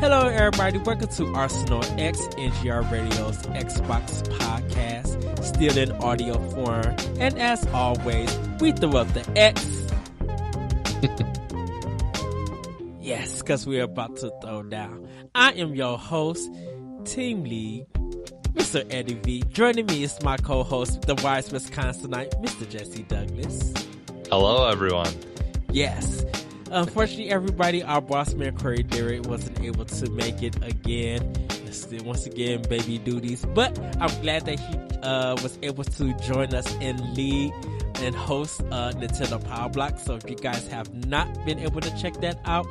Hello, everybody. Welcome to Arsenal X, NGR Radio's Xbox podcast, still in audio form. And as always, we throw up the X. Yes, because we're about to throw down. I am your host, Team Lead, Mr. Eddie V. Joining me is my co-host, the wise Wisconsinite, Mr. Jesse Douglas. Hello, everyone. Yes. Unfortunately, everybody, our boss man, Corey Dirrig, wasn't able to make it again. Once again, baby duties. But I'm glad that he was able to join us and lead and host Nintendo Power Block. So if you guys have not been able to check that out,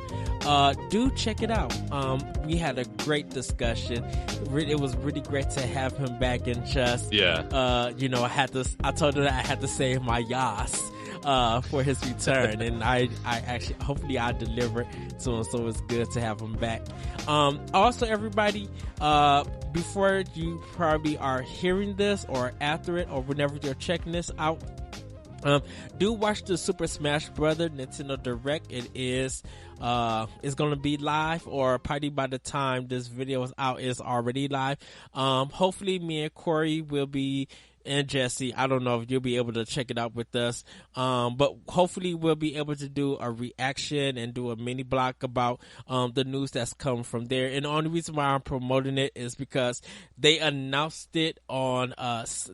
do check it out. We had a great discussion. It was really great to have him back and just, I told him that I had to say my yas. For his return, and I actually, hopefully I delivered to him, so it's good to have him back. Also, everybody, before you probably are hearing this or after it or whenever you're checking this out, do watch the Super Smash Bros. Nintendo Direct. It is it's gonna be live, or probably by the time this video is out, it's already live. Hopefully me and Corey will be, and Jesse, I don't know if you'll be able to check it out with us, but hopefully we'll be able to do a reaction and do a mini block about the news that's come from there. And the only reason why I'm promoting it is because they announced it on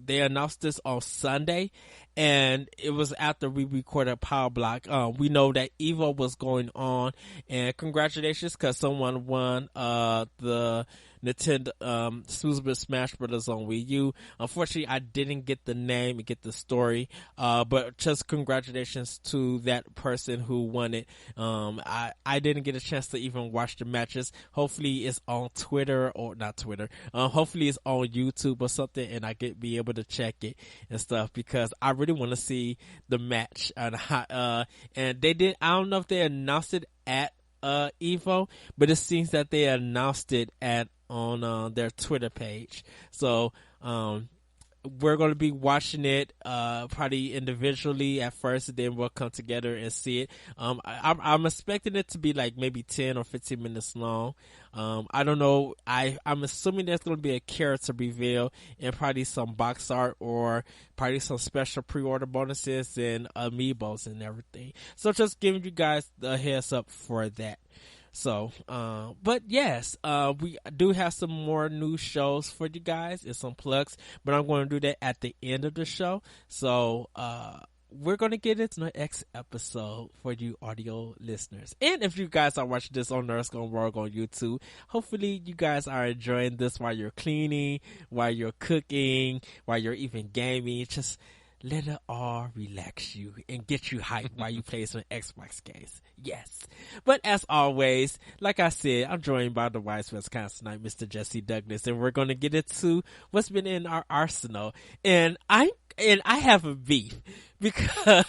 they announced this on Sunday, and it was after we recorded Power Block. We know that Evo was going on, and congratulations, because someone won the Nintendo Super Smash Bros. On Wii U. Unfortunately, I didn't get the name and get the story, but just congratulations to that person who won it. I didn't get a chance to even watch the matches. Hopefully it's on Twitter, or not Twitter. Hopefully it's on YouTube or something, and I could be able to check it and stuff, because I really want to see the match. And they did, I don't know if they announced it at Evo, but it seems that they announced it on their Twitter page. So we're going to be watching it probably individually at first, and then we'll come together and see it. I'm expecting it to be like maybe 10 or 15 minutes long. I don't know. I'm assuming there's going to be a character reveal and probably some box art, or probably some special pre-order bonuses and amiibos and everything. So just giving you guys the heads up for that. So, but yes, we do have some more new shows for you guys and some plugs, but I'm going to do that at the end of the show. So, we're going to get into the next episode for you audio listeners. And if you guys are watching this on Nurse Gone Rogue on YouTube, hopefully you guys are enjoying this while you're cleaning, while you're cooking, while you're even gaming. Just let it all relax you and get you hyped while you play some Xbox games. Yes. But as always, like I said, I'm joined by the wise Wisconsinite, Mr. Jesse Douglas, and we're going to get into what's been in our arsenal. And I have a beef, because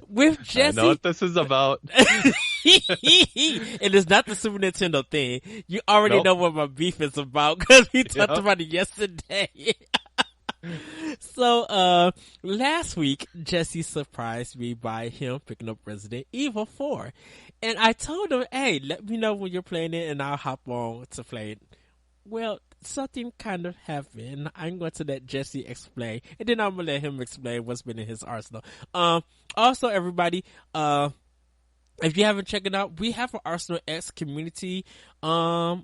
with Jesse, I know what this is about. And it's not the Super Nintendo thing. You already know what my beef is about, because we talked about it yesterday. So, last week, Jesse surprised me by him picking up Resident Evil 4. And I told him, hey, let me know when you're playing it and I'll hop on to play it. Well, something kind of happened. I'm going to let Jesse explain, and then I'm going to let him explain what's been in his arsenal. Also, everybody, if you haven't checked it out, we have an Arsenal X community on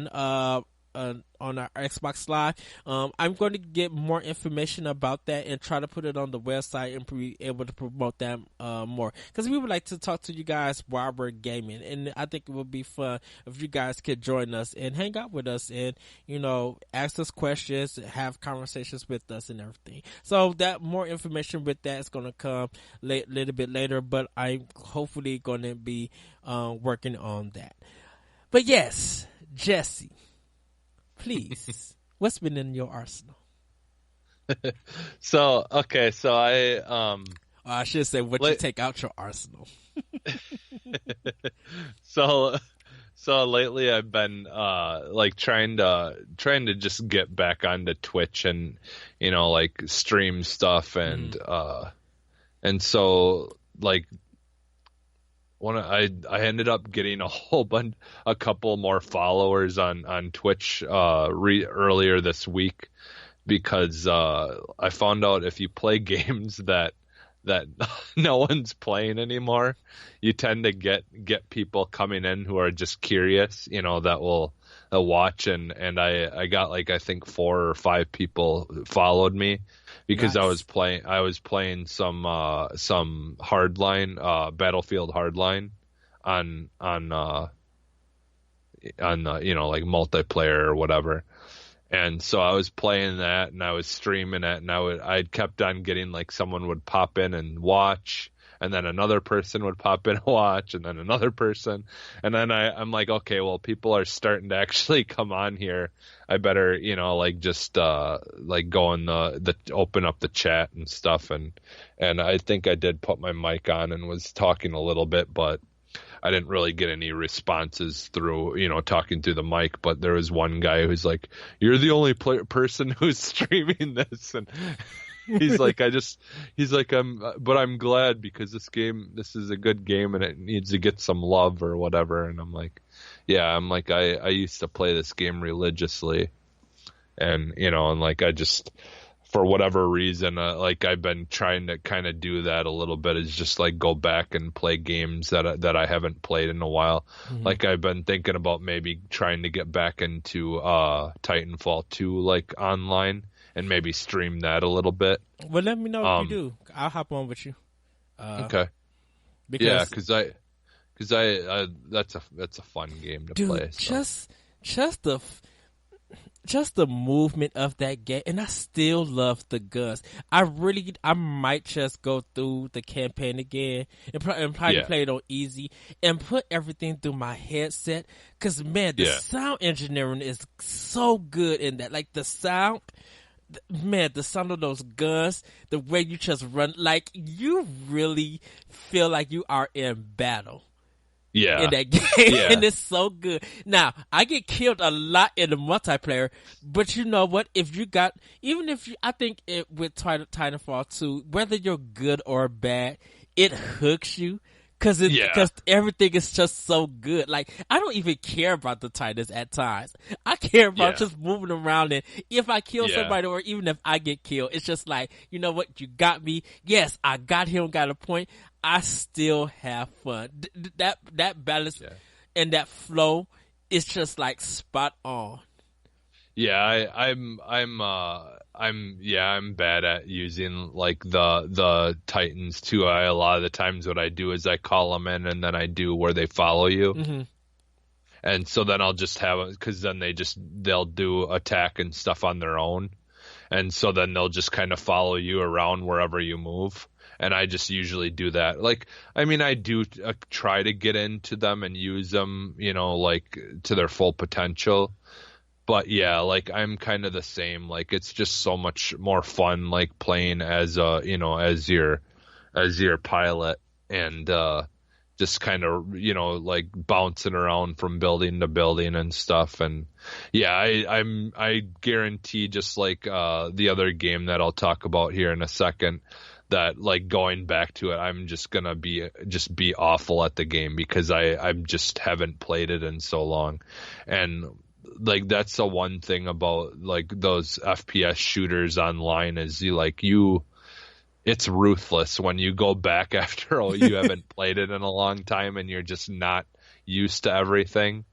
our Xbox Live. I'm going to get more information about that and try to put it on the website and be able to promote that more, because we would like to talk to you guys while we're gaming, and I think it would be fun if you guys could join us and hang out with us and, ask us questions, have conversations with us and everything. So that more information with that is going to come a little bit later, but I'm hopefully going to be working on that. But yes, Jesse, please, what's been in your arsenal? I should say what you take out your arsenal. So lately I've been trying to just get back onto Twitch and stream stuff, and so I ended up getting a couple more followers on Twitch earlier this week because I found out if you play games that no one's playing anymore, you tend to get people coming in who are just curious, that will watch, and I got like I think 4 or 5 people followed me because Nice. I was playing some hardline, Battlefield hardline on like multiplayer or whatever. And so I was playing that and I was streaming it, and I kept on getting like someone would pop in and watch, and then another person would pop in and watch, and then another person. And then I'm like, okay, well, people are starting to actually come on here. I better, like just like go in the open up the chat and stuff. And I think I did put my mic on and was talking a little bit, but I didn't really get any responses through, talking through the mic. But there was one guy who's like, "You're the only person who's streaming this," and he's like, I'm glad because this is a good game and it needs to get some love or whatever. And I'm like, yeah, I used to play this game religiously, and and like I just, for whatever reason, like I've been trying to kind of do that a little bit, is just like go back and play games that I haven't played in a while. Mm-hmm. Like I've been thinking about maybe trying to get back into Titanfall 2 like online and maybe stream that a little bit. Well, let me know if you do. I'll hop on with you. Okay. Because that's a fun game to play. So. Just the movement of that game, and I still love the guns. I might just go through the campaign again and probably play it on easy and put everything through my headset. Cause man, the sound engineering is so good in that. Like the sound of those guns, the way you just run, like you really feel like you are in battle. In that game, and it's so good. Now, I get killed a lot in the multiplayer, but you know what? I think with Titanfall 2, whether you're good or bad, it hooks you. Because everything is just so good. Like, I don't even care about the Titans at times. I care about just moving around, and if I kill somebody or even if I get killed, it's just like, you know what? You got me. Yes, I got him, got a point. I still have fun. That balance and that flow is just like spot on. Yeah, I'm bad at using like the Titans too. A lot of the times what I do is I call them in and then I do where they follow you. Mm-hmm. And so then I'll just have, because then they'll do attack and stuff on their own. And so then they'll just kind of follow you around wherever you move. And I just usually do that. Like, I mean, I do try to get into them and use them, like to their full potential. But yeah, like I'm kind of the same. Like it's just so much more fun, like playing as as your pilot and just kind of like bouncing around from building to building and stuff. And yeah, I guarantee, just like the other game that I'll talk about here in a second, that like going back to it, I'm just gonna be awful at the game because I just haven't played it in so long. And like that's the one thing about like those FPS shooters online is it's ruthless when you go back after you haven't played it in a long time and you're just not used to everything.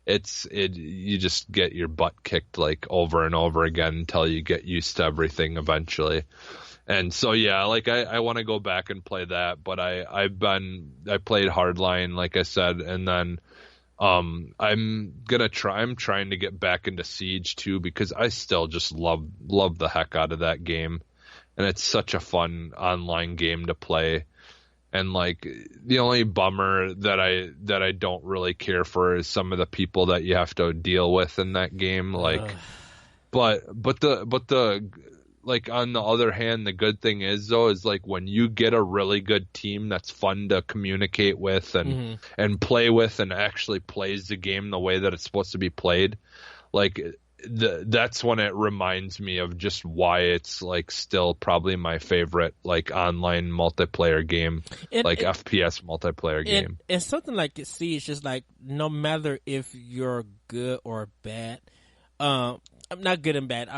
You just get your butt kicked like over and over again until you get used to everything eventually. And so yeah, like I want to go back and play that, but I played Hardline, like I said, and then I'm trying to get back into Siege too, because I still just love the heck out of that game, and it's such a fun online game to play. And like the only bummer that I don't really care for is some of the people that you have to deal with in that game. Like, but the like on the other hand, the good thing is though is like when you get a really good team that's fun to communicate with and play with and actually plays the game the way that it's supposed to be played, like that's when it reminds me of just why it's like still probably my favorite like online multiplayer game, FPS multiplayer game. And something like Siege is like, no matter if you're good or bad, I'm not good and bad.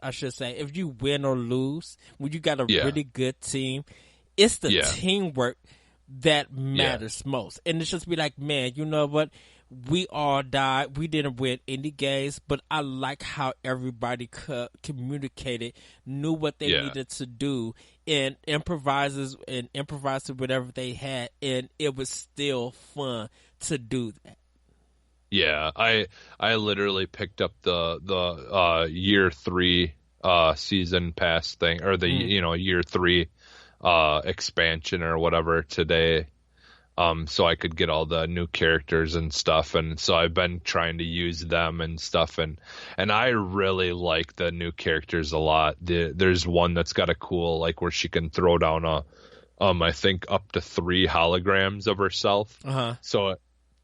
I should say, if you win or lose, when you got a really good team, it's the teamwork that matters most. And it's just be like, man, you know what? We all died. We didn't win any games, but I like how everybody communicated, knew what they needed to do, and improvised whatever they had, and it was still fun to do that. Yeah, I literally picked up the year 3 season pass thing, or the year 3 expansion or whatever today. So I could get all the new characters and stuff, and so I've been trying to use them and stuff, and I really like the new characters a lot. There's one that's got a cool, like, where she can throw down I think up to 3 holograms of herself. So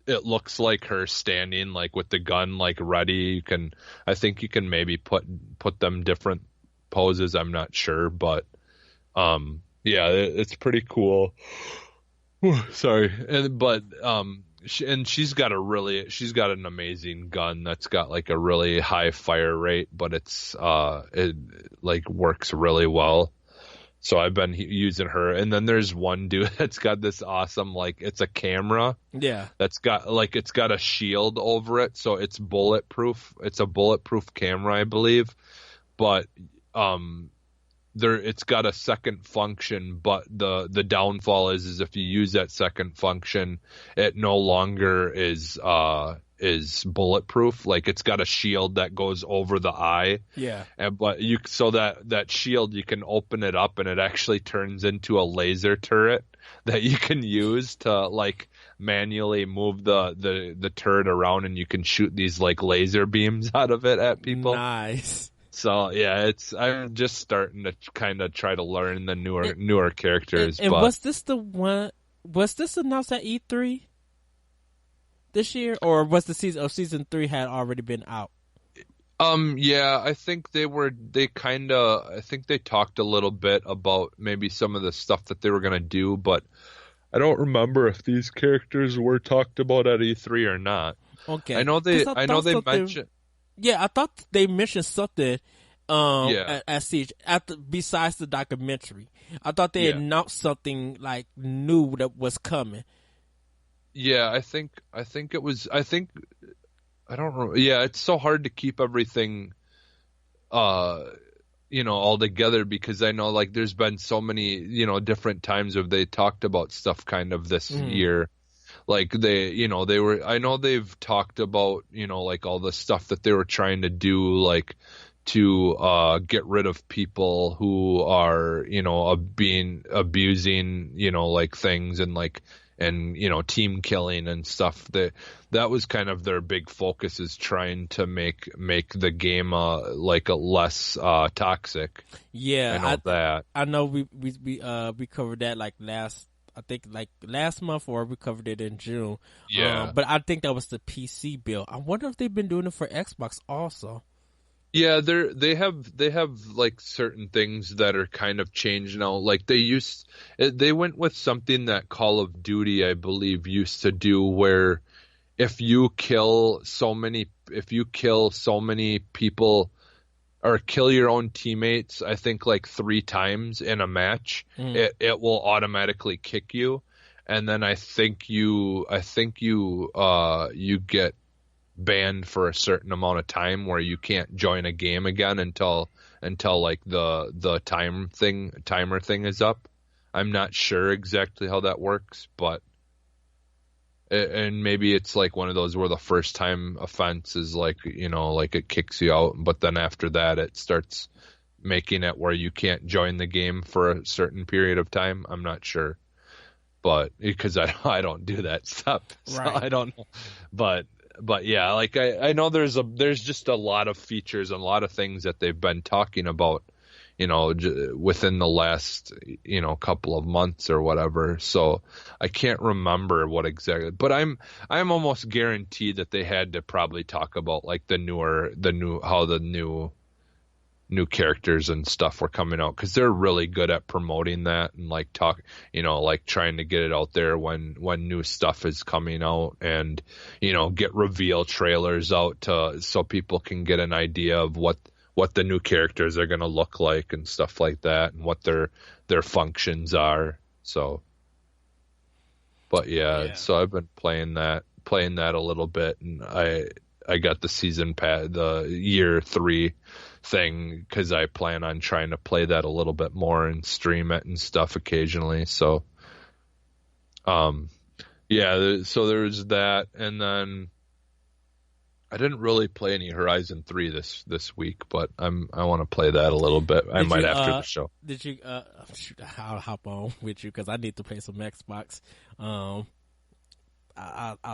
it looks like her standing, like, with the gun, like, ready. I think you can maybe put them different poses. I'm not sure, but it's pretty cool. Sorry, she's got an amazing gun that's got like a really high fire rate, but it like works really well. So I've been using her, and then there's one dude that's got this awesome, like, it's a camera. Yeah. That's got a shield over it, so it's bulletproof. It's a bulletproof camera, I believe, but it's got a second function, but the downfall is if you use that second function, it no longer is bulletproof. Like, it's got a shield that goes over the eye. Yeah. But that shield, you can open it up and it actually turns into a laser turret that you can use to, like, manually move the turret around, and you can shoot these, like, laser beams out of it at people. Nice. So yeah, I'm just starting to kind of try to learn the newer characters. And was this the one? Was this announced at E3 this year, or was the season 3 had already been out? Yeah, I think I think they talked a little bit about maybe some of the stuff that they were gonna do, but I don't remember if these characters were talked about at E3 or not. Okay, I know they mentioned. Yeah, I thought they mentioned something at Siege besides the documentary. I thought they announced something like new that was coming. Yeah, I think it was. I don't know. Yeah, it's so hard to keep everything, all together, because I know, like, there's been so many, different times where they talked about stuff kind of this year. Like, I know they've talked about, like, all the stuff that they were trying to do, like, to get rid of people who are, abusing, like, things, and, like, team killing and stuff. That was kind of their big focus, is trying to make the game like a less toxic. Yeah, I know we covered that like last month, or we covered it in June. Yeah, but I think that was the PC build. I wonder if they've been doing it for Xbox also. Yeah, they have like certain things that are kind of changed now. Like, they went with something that Call of Duty, I believe, used to do, where if you kill so many people, or kill your own teammates, I think like 3 times in a match, it will automatically kick you, and then I think you get banned for a certain amount of time, where you can't join a game again until like the timer thing is up. I'm not sure exactly how that works, but and maybe it's like one of those where the first time offense is like, like it kicks you out, but then after that it starts making it where you can't join the game for a certain period of time. I'm not sure, but because I don't do that stuff, so right. I don't know, but yeah, like I know there's just a lot of features and a lot of things that they've been talking about, within the last, couple of months or whatever. So I can't remember what exactly, but I'm almost guaranteed that they had to probably talk about like how the new characters and stuff were coming out, because they're really good at promoting that and like like trying to get it out there when new stuff is coming out, and get reveal trailers out so people can get an idea of what the new characters are going to look like and stuff like that, and what their functions are. So, but yeah, so I've been playing that a little bit, and I got the season pass, the year 3 thing, because I plan on trying to play that a little bit more and stream it and stuff occasionally. So, so there's that, and then I didn't really play any Horizon 3 this week, but I want to play that a little bit. I might after the show. Did you? I'll hop on with you because I need to play some Xbox. I'll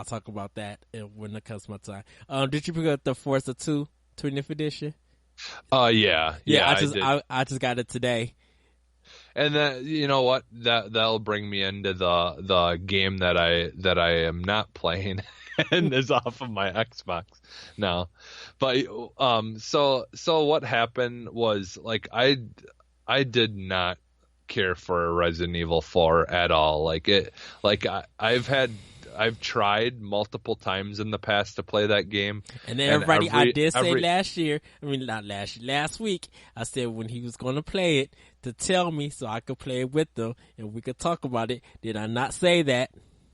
talk about that when it comes to my time. Did you pick up the Forza 2 20th edition? Yeah. I just got it today. And then you know what? That'll bring me into the game that I am not playing and is off of my Xbox now. But so what happened was, like, I did not care for Resident Evil 4 at all. I've tried multiple times in the past to play that game. And then I did say last week, I said when he was going to play it to tell me so I could play it with them and we could talk about it. Did I not say that?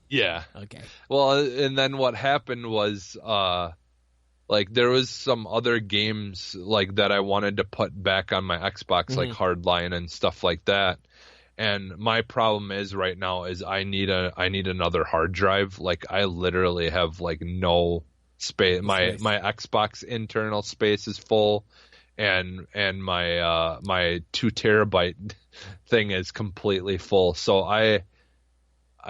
Yeah. Okay. Well, and then what happened was, there was some other games like that I wanted to put back on my Xbox, like Hardline and stuff like that. And my problem is right now is I need another hard drive. Like, I literally have like no space. My Xbox internal space is full, and my 2 terabyte thing is completely full. So I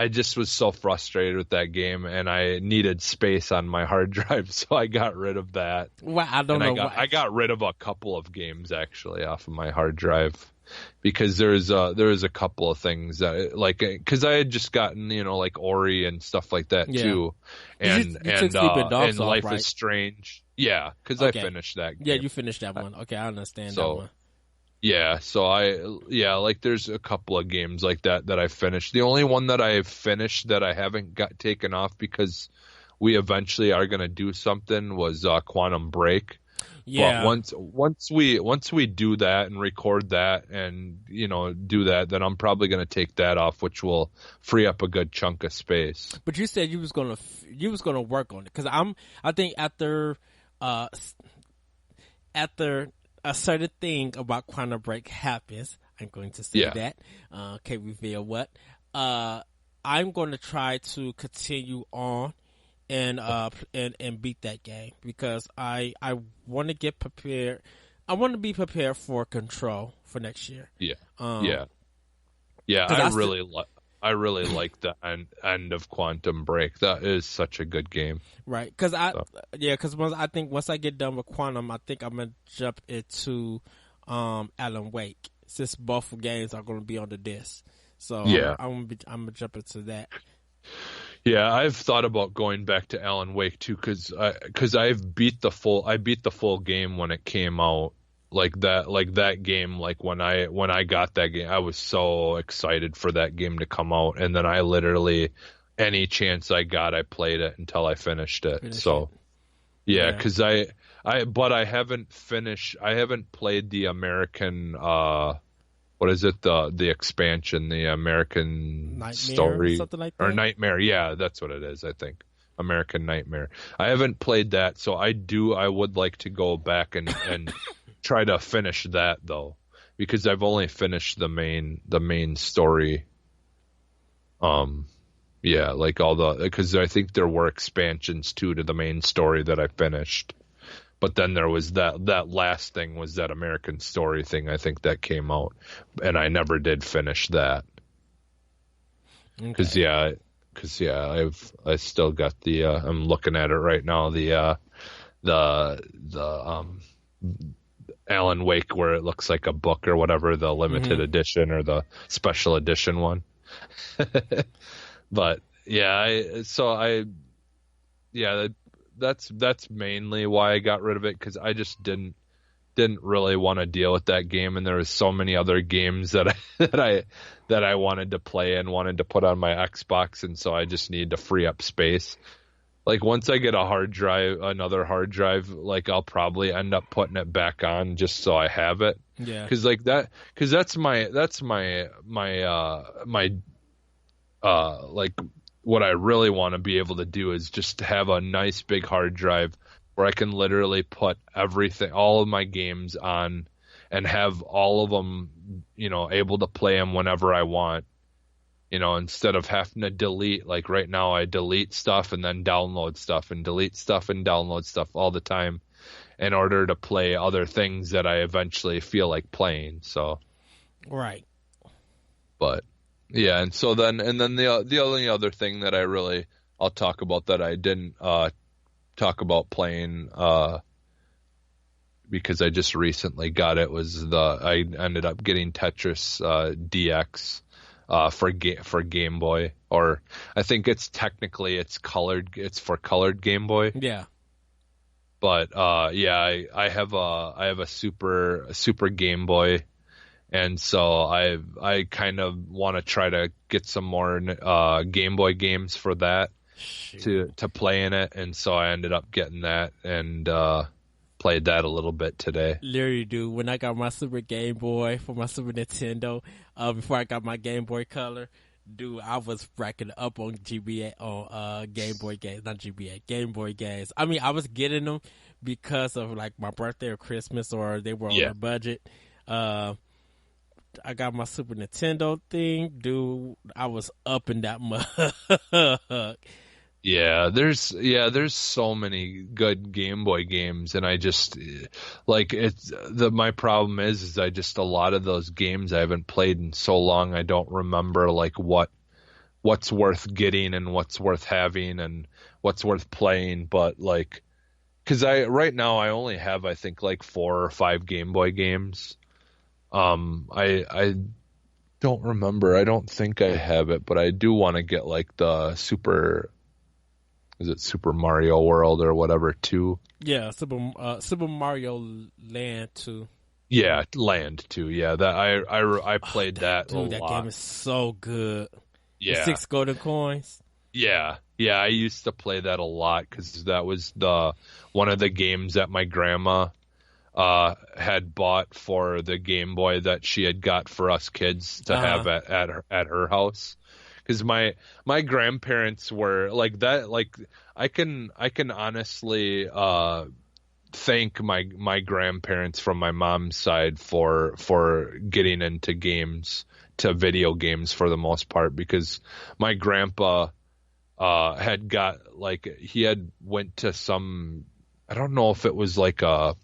just was so frustrated with that game, and I needed space on my hard drive, so I got rid of that. Well, I got rid of a couple of games actually off of my hard drive, because there was a couple of things that, like, because I had just gotten like Ori and stuff like that too, and Life is Strange. Yeah, because I finished that game. Yeah, you finished that one. Okay, I understand that one. Yeah, so there's a couple of games like that I finished. The only one that I've finished that I haven't got taken off because we eventually are going to do something was Quantum Break. Yeah. But once we do that and record that and do that, then I'm probably going to take that off, which will free up a good chunk of space. But you said you was going to work on it, because I think after a certain thing about Quantum Break happens, I'm going to say that. Can't reveal what. I'm going to try to continue on and beat that game, because I want to get prepared. I want to be prepared for Control for next year. Yeah. I really like the end of Quantum Break. That is such a good game. Right, because once I get done with Quantum, I think I'm gonna jump into Alan Wake, since both games are gonna be on the disc. So I'm gonna jump into that. Yeah, I've thought about going back to Alan Wake too, because I beat the full game when it came out. Like that game, like when I got that game, I was so excited for that game to come out, and then I literally, any chance I got, I played it until I finished it. Because I haven't played the American, what is it, the expansion, the American Nightmare, Story, something like that? Or Nightmare? Yeah, that's what it is, I think. American Nightmare. I haven't played that, so I would like to go back and try to finish that, though, because I've only finished the main story. Because I think there were expansions too to the main story that I finished, but then there was that last thing was that American Story thing, I think, that came out, and I never did finish that. Because I still got the I'm looking at it right now, the Alan Wake where it looks like a book or whatever, the limited edition or the special edition one. But that's mainly why I got rid of it, because I just didn't really want to deal with that game, and there was so many other games that I wanted to play and wanted to put on my Xbox, and so I just needed to free up space. Like once I get another hard drive, like I'll probably end up putting it back on just so I have it. Yeah. Because that's my like what I really want to be able to do is just have a nice big hard drive where I can literally put everything, all of my games on, and have all of them, able to play them whenever I want. Instead of having to delete, like right now I delete stuff and then download stuff and delete stuff and download stuff all the time in order to play other things that I eventually feel like playing. So, right. But yeah, and then the only other thing that I'll talk about that I didn't talk about playing because I just recently got it was I ended up getting Tetris DX. For Game Boy, or I think it's for colored Game Boy. Yeah. But I have a super Game Boy, and so I kind of want to try to get some more Game Boy games for that to play in it, and so I ended up getting that and played that a little bit today. Literally, dude, when I got my Super Game Boy for my Super Nintendo, before I got my Game Boy Color, dude, I was racking up on GBA, on Game Boy games, not GBA, Game Boy games. I mean, I was getting them because of like my birthday or Christmas, or they were on a budget. I got my Super Nintendo thing, dude. I was up in that mug. Yeah, there's so many good Game Boy games, and I just like my problem is I just, a lot of those games I haven't played in so long, I don't remember like what's worth getting and what's worth having and what's worth playing. But like, because right now I only have, I think, like 4 or 5 Game Boy games. I don't remember. I don't think I have it, but I do want to get like the Is it Super Mario World or whatever 2? Yeah, Super Mario Land 2. Yeah, Land 2. Yeah, that I played that a lot. Dude, that game is so good. Yeah, the 6 golden coins. Yeah, I used to play that a lot because that was one of the games that my grandma had bought for the Game Boy that she had got for us kids to have at her house. Because my grandparents were like that. Like I can honestly thank my grandparents from my mom's side for getting into video games for the most part, because my grandpa had got he had went to some, I don't know if it was like a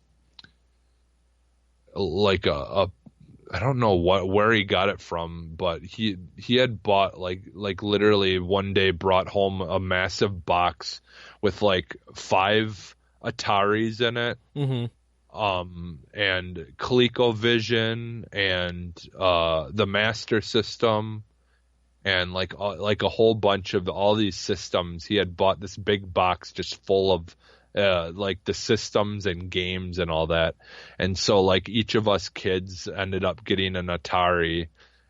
I don't know where he got it from, but he had bought like literally one day brought home a massive box with like 5 Ataris in it, and ColecoVision and the Master System and like a whole bunch of all these systems. He had bought this big box just full of like the systems and games and all that. And so like each of us kids ended up getting an Atari,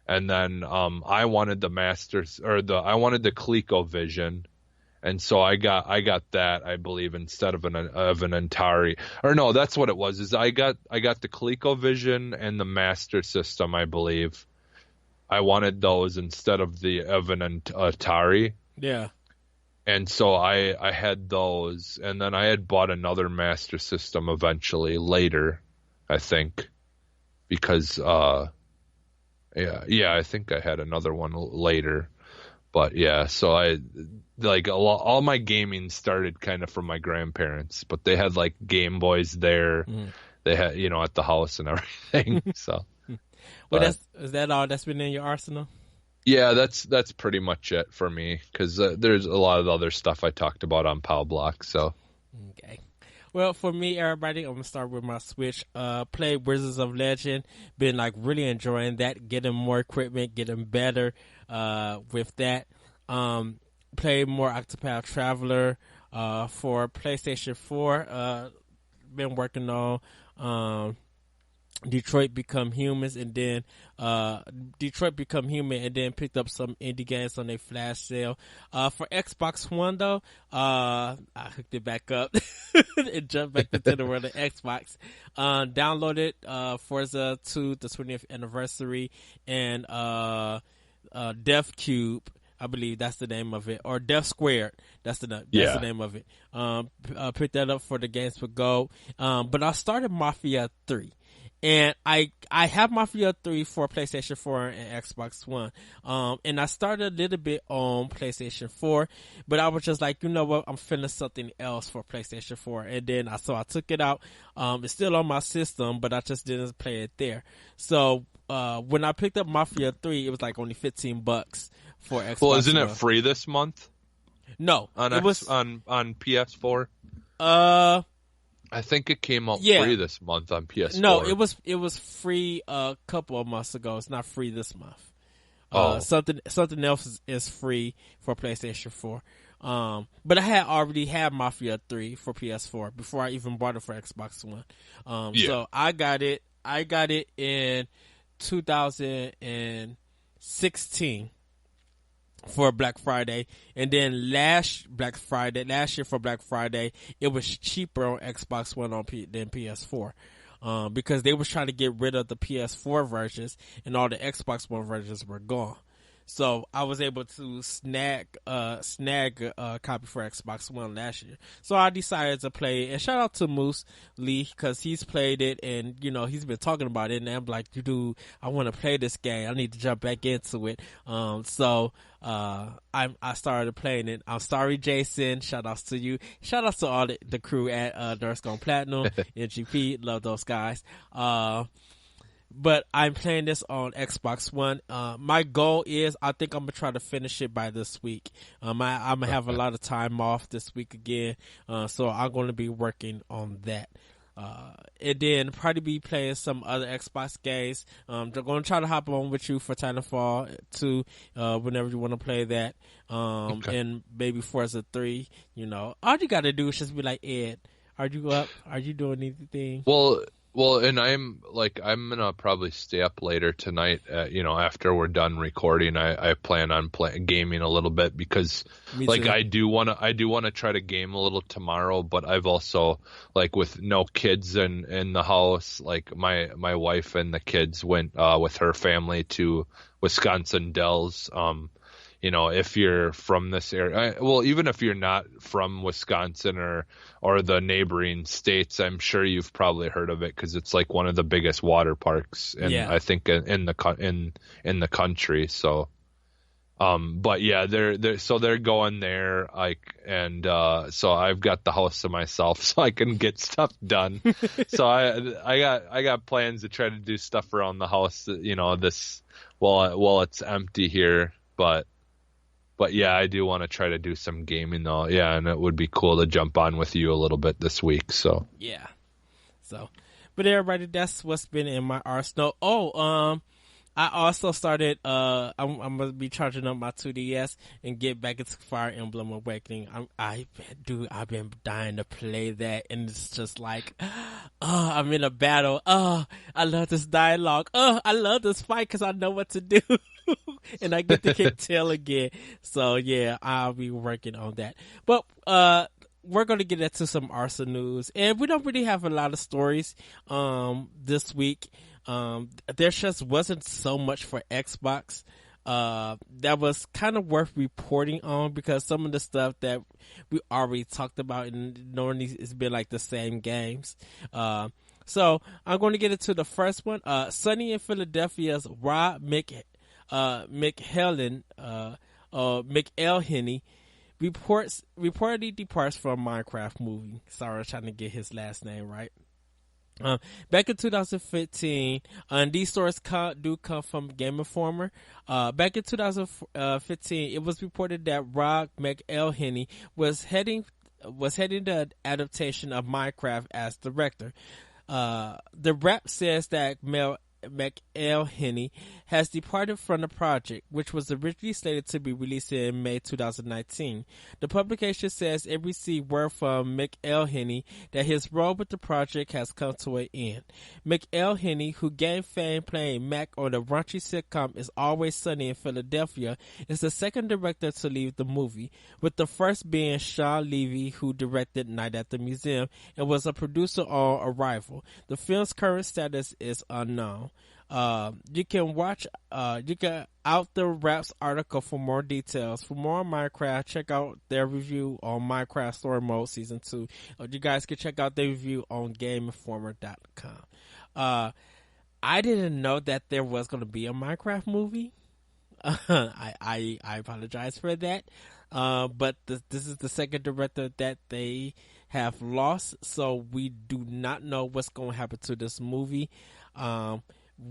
and then I wanted the I wanted the ColecoVision, and so I got that, I believe, instead of an Atari. Or no, that's what it was. Is I got the ColecoVision and the Master System, I believe. I wanted those instead of an Atari. Yeah. And so I had those, and then I had bought another Master System eventually later, I think, because I think I had another one later. But yeah, so I like all my gaming started kind of from my grandparents, but they had like Game Boys there, they had at the house and everything. So, well, is that all that's been in your arsenal? Yeah, that's pretty much it for me, because there's a lot of other stuff I talked about on Pow Block. So, okay. Well, for me, everybody, I'm gonna start with my Switch. Played Wizards of Legend. Been like really enjoying that. Getting more equipment, getting better. With that. Played more Octopath Traveler. For PlayStation 4. Been working on Detroit Become Humans, and then Detroit Become Human, and then picked up some indie games on their flash sale. For Xbox One though, I hooked it back up and jumped back into the world of Xbox. Downloaded Forza 2, the 20th anniversary, and Death Cube. I believe that's the name of it, or Death Squared. That's the name of it. Picked that up for the Games for Gold. But I started Mafia 3. And I have Mafia 3 for PlayStation 4 and Xbox One. And I started a little bit on PlayStation 4, but I was just like, you know what, I'm feeling something else for PlayStation 4. And then I took it out. It's still on my system, but I just didn't play it there. So, when I picked up Mafia 3, it was like only $15 for Xbox One. Well, isn't it free this month? No. On PS4? I think it came out free this month on PS4. No, it was free a couple of months ago. It's not free this month. Something else is free for PlayStation 4. But I had already had Mafia 3 for PS4 before I even bought it for Xbox One. So I got it in 2016. For Black Friday, and then last year for Black Friday, it was cheaper on Xbox One than PS4, because they was trying to get rid of the PS4 versions, and all the Xbox One versions were gone. So I was able to snag a copy for Xbox One last year. So I decided to play it. And shout out to Moose Lee, because he's played it, and he's been talking about it. And I'm like, dude, I want to play this game. I need to jump back into it. So I started playing it. I'm sorry, Jason. Shout outs to you. Shout outs to all the crew at Durskone Platinum, NGP. Love those guys. But I'm playing this on Xbox One. My goal is, I think I'm gonna try to finish it by this week. I'm gonna have a lot of time off this week again, so I'm gonna be working on that. And then probably be playing some other Xbox games. I'm gonna try to hop on with you for Titanfall 2, whenever you want to play that. And maybe Forza 3. All you gotta do is just be like, Ed, are you up? Are you doing anything? Well, and I'm gonna probably stay up later tonight. After we're done recording, I plan on gaming a little bit, because I do wanna try to game a little tomorrow. But I've also, with no kids in the house, my wife and the kids went with her family to Wisconsin Dells. If you're from this area, even if you're not from Wisconsin or the neighboring states, I'm sure you've probably heard of it, because it's one of the biggest water parks, I think in the country. So, but yeah, they're going there, so I've got the house to myself, so I can get stuff done. So I got plans to try to do stuff around the house, this while it's empty here, But yeah, I do want to try to do some gaming though. Yeah, and it would be cool to jump on with you a little bit this week. So yeah. But everybody, that's what's been in my arsenal. I also started. I'm gonna be charging up my 2DS and get back into Fire Emblem Awakening. I've been dying to play that, and it's just I'm in a battle. I love this dialogue. I love this fight because I know what to do. And I get to kick tail again. So yeah, I'll be working on that. But we're going to get into some Arsenal news, and we don't really have a lot of stories this week. There just wasn't so much for Xbox that was kind of worth reporting on, because some of the stuff that we already talked about, and normally it's been the same games. So I'm going to get into the first one. Sunny in Philadelphia's Rob McElhenney reportedly departs from Minecraft movie. Sorry, I was trying to get his last name right. Back in 2015, and these stories do come from Game Informer. Back in 2015, it was reported that Rob McElhenney was heading was heading the adaptation of Minecraft as director. The rep says that McElhenney has departed from the project, which was originally slated to be released in May 2019. The publication says it received word from McElhenney that his role with the project has come to an end. McElhenney, who gained fame playing Mac on the raunchy sitcom It's Always Sunny in Philadelphia, is the second director to leave the movie, with the first being Sean Levy, who directed Night at the Museum and was a producer on Arrival. The film's current status is unknown. You can out the Raps article for more details. For more on Minecraft, check out their review on Minecraft Story Mode Season 2. You guys can check out their review on GameInformer.com. I didn't know that there was going to be a Minecraft movie. I apologize for that. But this is the second director that they have lost, so we do not know what's going to happen to this movie.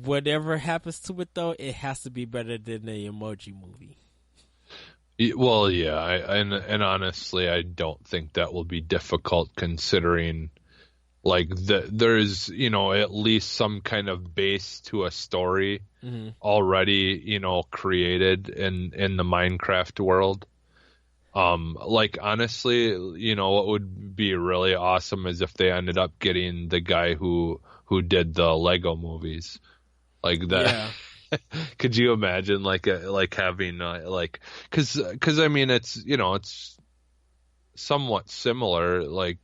Whatever happens to it, though, it has to be better than the Emoji Movie. Well, yeah, and honestly, I don't think that will be difficult, considering like there's at least some kind of base to a story already created in the Minecraft world. Like honestly, what would be really awesome is if they ended up getting the guy who did the Lego movies. Like that. Yeah. Could you imagine having cuz I mean it's somewhat similar, Legos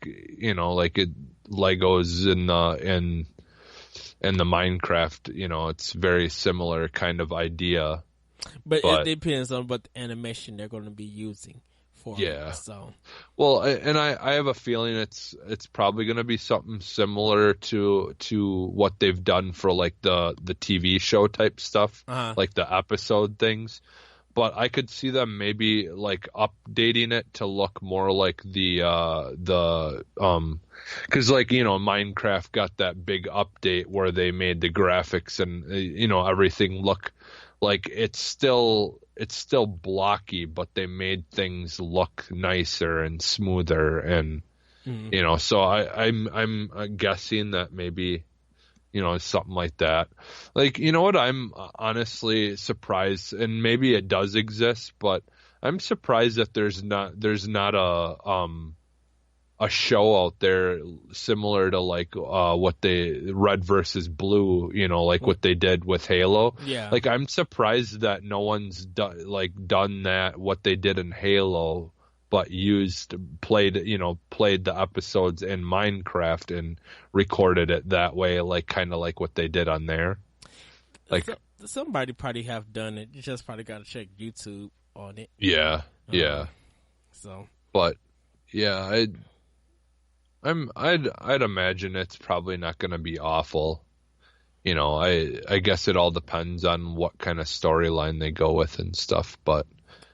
in the Minecraft, it's very similar kind of idea. But it depends on what animation they're going to be using. Yeah. So, well, and I have a feeling it's probably going to be something similar to what they've done for like the TV show type stuff, like the episode things. But I could see them maybe like updating it to look more like the because Minecraft got that big update where they made the graphics and everything look like it's still blocky, but they made things look nicer and smoother, and so I'm guessing that maybe something like that. Like, what I'm honestly surprised, and maybe it does exist, but I'm surprised that there's not a show out there similar to what they Red versus Blue, what they did with Halo. Yeah. Like, I'm surprised that no one's done that, what they did in Halo, but played the episodes in Minecraft and recorded it that way, kind of like what they did on there. Like, somebody probably have done it. You just probably got to check YouTube on it. Yeah. Yeah. So, but yeah, I'd imagine it's probably not going to be awful. I guess it all depends on what kind of storyline they go with and stuff, but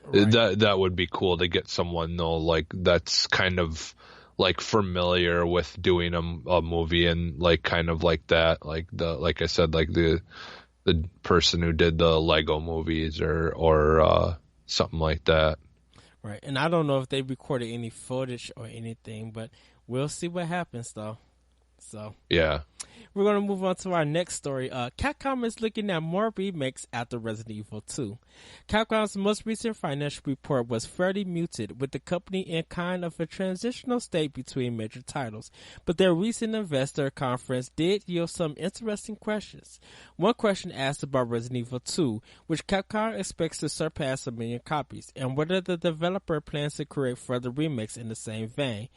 right. That would be cool to get someone though, that's kind of familiar with doing a movie and kind of like that, like I said, the person who did the Lego movies or something like that. Right. And I don't know if they recorded any footage or anything, but we'll see what happens, though. So yeah, we're going to move on to our next story. Capcom is looking at more remakes after Resident Evil 2. Capcom's most recent financial report was fairly muted, with the company in kind of a transitional state between major titles. But their recent investor conference did yield some interesting questions. One question asked about Resident Evil 2, which Capcom expects to surpass 1 million copies, and whether the developer plans to create further remakes in the same vein.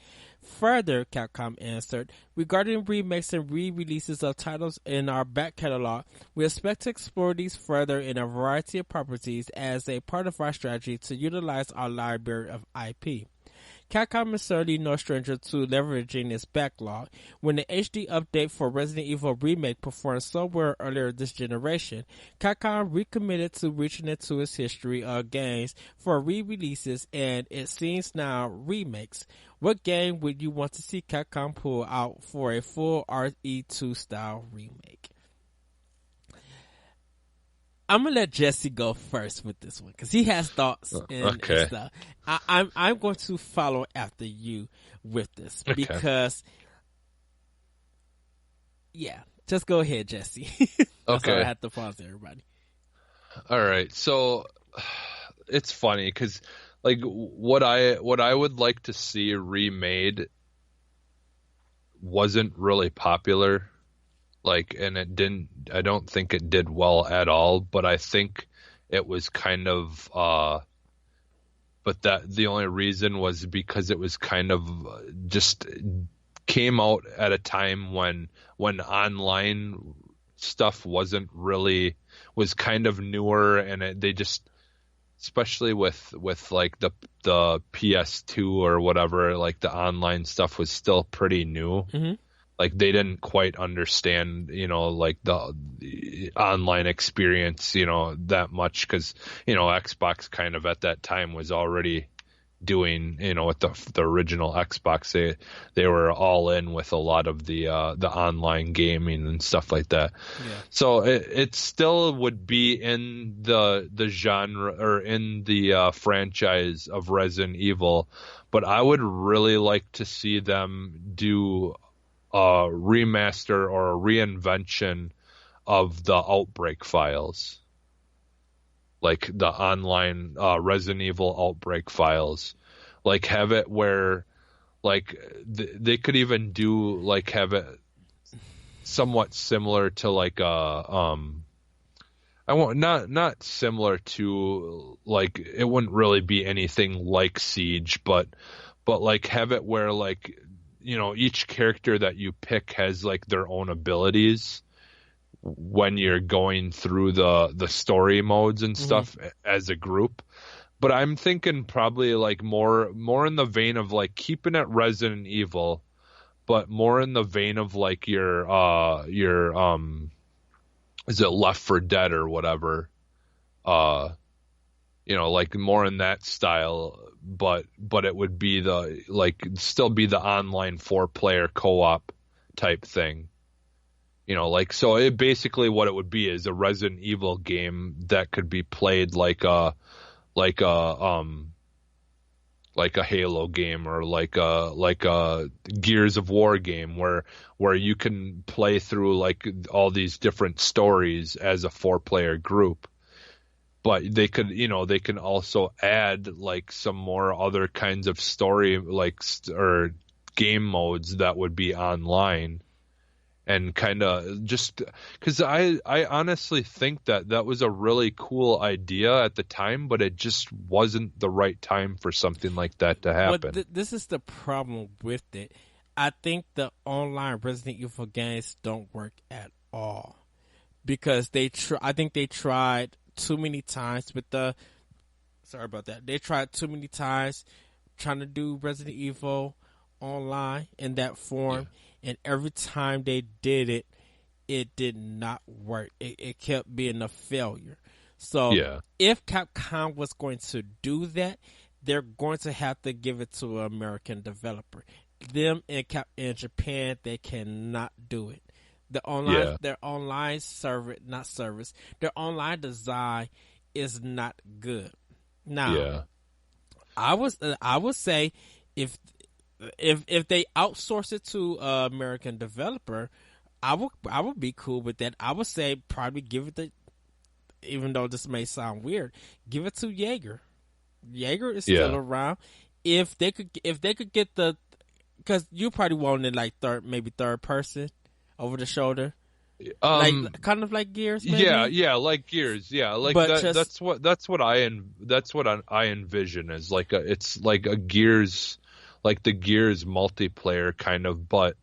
Further, Capcom answered, regarding remakes and re-releases of titles in our back catalog, we expect to explore these further in a variety of properties as a part of our strategy to utilize our library of IP. Capcom is certainly no stranger to leveraging its backlog. When the HD update for Resident Evil Remake performed so well earlier this generation, Capcom recommitted to reaching into its history of games for re-releases and, it seems now, remakes. What game would you want to see Capcom pull out for a full RE2 style remake? I'm gonna let Jesse go first with this one because he has thoughts and stuff. I'm going to follow after you with this because, just go ahead, Jesse. Sorry, I had to pause everybody. All right, so it's funny because like what I would like to see remade wasn't really popular. Like, and I don't think it did well at all, but I think it was kind of, but that the only reason was because it was kind of just came out at a time when online stuff was kind of newer, and they just, especially with like the PS2 or whatever, like the online stuff was still pretty new. Mm-hmm. Like they didn't quite understand, like the online experience, that much because, Xbox kind of at that time was already doing, with the original Xbox, they were all in with a lot of the online gaming and stuff like that. Yeah. So it still would be in the genre or in the franchise of Resident Evil, but I would really like to see them do a remaster or a reinvention of the Outbreak files, like the online Resident Evil Outbreak files, like have it where like they could even do like have it somewhat similar to like not similar to, like, it wouldn't really be anything like Siege, but like have it where like, each character that you pick has like their own abilities when you're going through the story modes and stuff as a group. But I'm thinking probably like more in the vein of like keeping it Resident Evil, but more in the vein of like your is it Left 4 Dead or whatever, like more in that style, but it would be still be the online 4-player co-op type thing. Like, so it basically what it would be is a Resident Evil game that could be played like a Halo game or like a Gears of War game where you can play through like all these different stories as a 4-player group. But they can also add like some more other kinds of story or game modes that would be online, and kind of just because I honestly think that was a really cool idea at the time, but it just wasn't the right time for something like that to happen. Well, this is the problem with it. I think the online Resident Evil games don't work at all because I think they tried too many times with sorry about that. They tried too many times trying to do Resident Evil online in that form, and every time they did it, it did not work. It kept being a failure. So if Capcom was going to do that, they're going to have to give it to an American developer. Them in Japan, they cannot do it. Their online their online design is not good. Now, I would say if they outsource it to an American developer, I would be cool with that. I would say probably give it even though this may sound weird, give it to Jaeger. Jaeger is still around. If they could get because you probably wanted like third person over the shoulder, like kind of like Gears, maybe? Like Gears, like that's what I envision as like it's like a Gears, like the Gears multiplayer kind of, but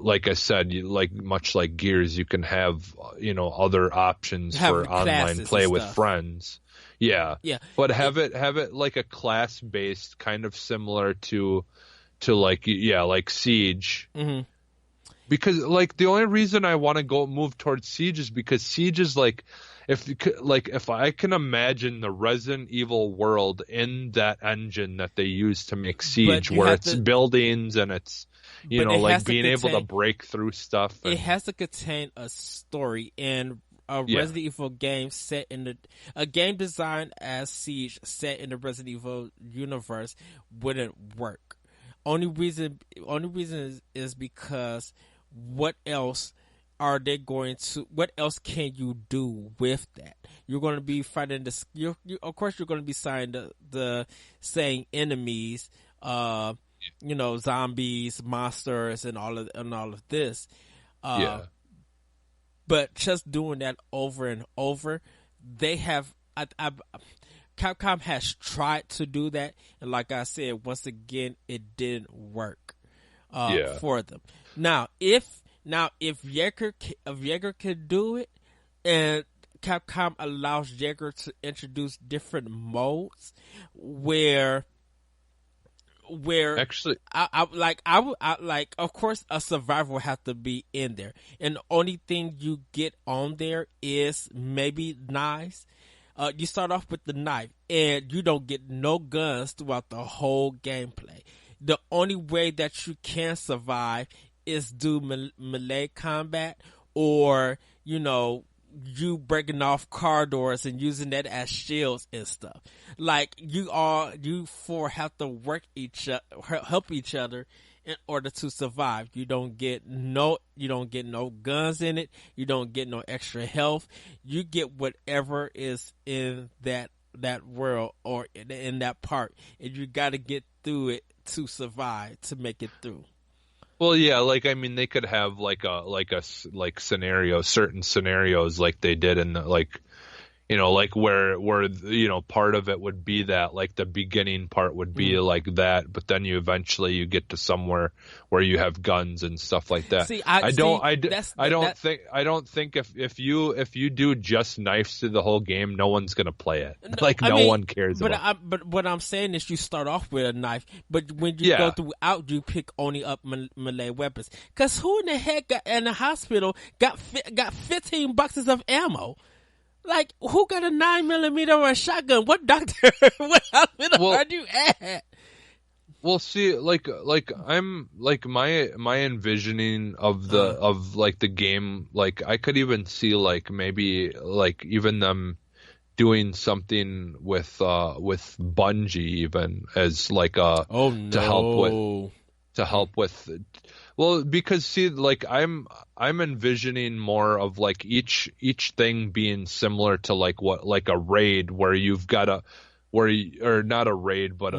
like I said, like much like Gears, you can have other options for online play with friends. Yeah. But have it like a class based, kind of similar to like Siege. Mm-hmm. Because like the only reason I want to move towards Siege is because Siege is like if I can imagine the Resident Evil world in that engine that they use to make Siege, where it's buildings and it's you But know, it like has to being able to contain, break through stuff. it And has to contain a story, and a yeah, Resident Evil game set in a game designed as Siege set in the Resident Evil universe wouldn't work. Only reason is because what else are they going to? What else can you do with that? You're going to be fighting this. Of course, you're going to be fighting the same enemies. Zombies, monsters, and all of this. yeah, But just doing that over and over, they have. Capcom has tried to do that, and like I said, once again, it didn't work yeah. for them. Now, if Jaeger can do it, and Capcom allows Jaeger to introduce different modes where Actually, of course a survivor will have to be in there, and the only thing you get on there is maybe knives. You start off with the knife, and you don't get no guns throughout the whole gameplay. The only way that you can survive is do melee combat, or you breaking off car doors and using that as shields and stuff. Like you four have to help each other in order to survive. You don't get no guns in it. You don't get no extra health. You get whatever is in that world or in that part, and you got to get through it to survive, to make it through. well, yeah, like I mean, they could have like scenario, certain scenarios like they did in the, like, like where part of it would be that, like the beginning part would be like that, but then you eventually get to somewhere where you have guns and stuff like that. See, I don't think if you do just knives through the whole game, no one's gonna play it. No one cares about it. But what I'm saying is, you start off with a knife, but when you go throughout, you pick only up melee weapons. Because who in the heck in the hospital got 15 boxes of ammo? Like, who got a 9mm or a shotgun? What doctor? What hospital are you at? Well, see, like I'm like my envisioning of the game, like I could even see like maybe like even them doing something with Bungie even as like to help with. Well, because see, like I'm envisioning more of like each thing being similar to like a raid where you've got or not a raid, but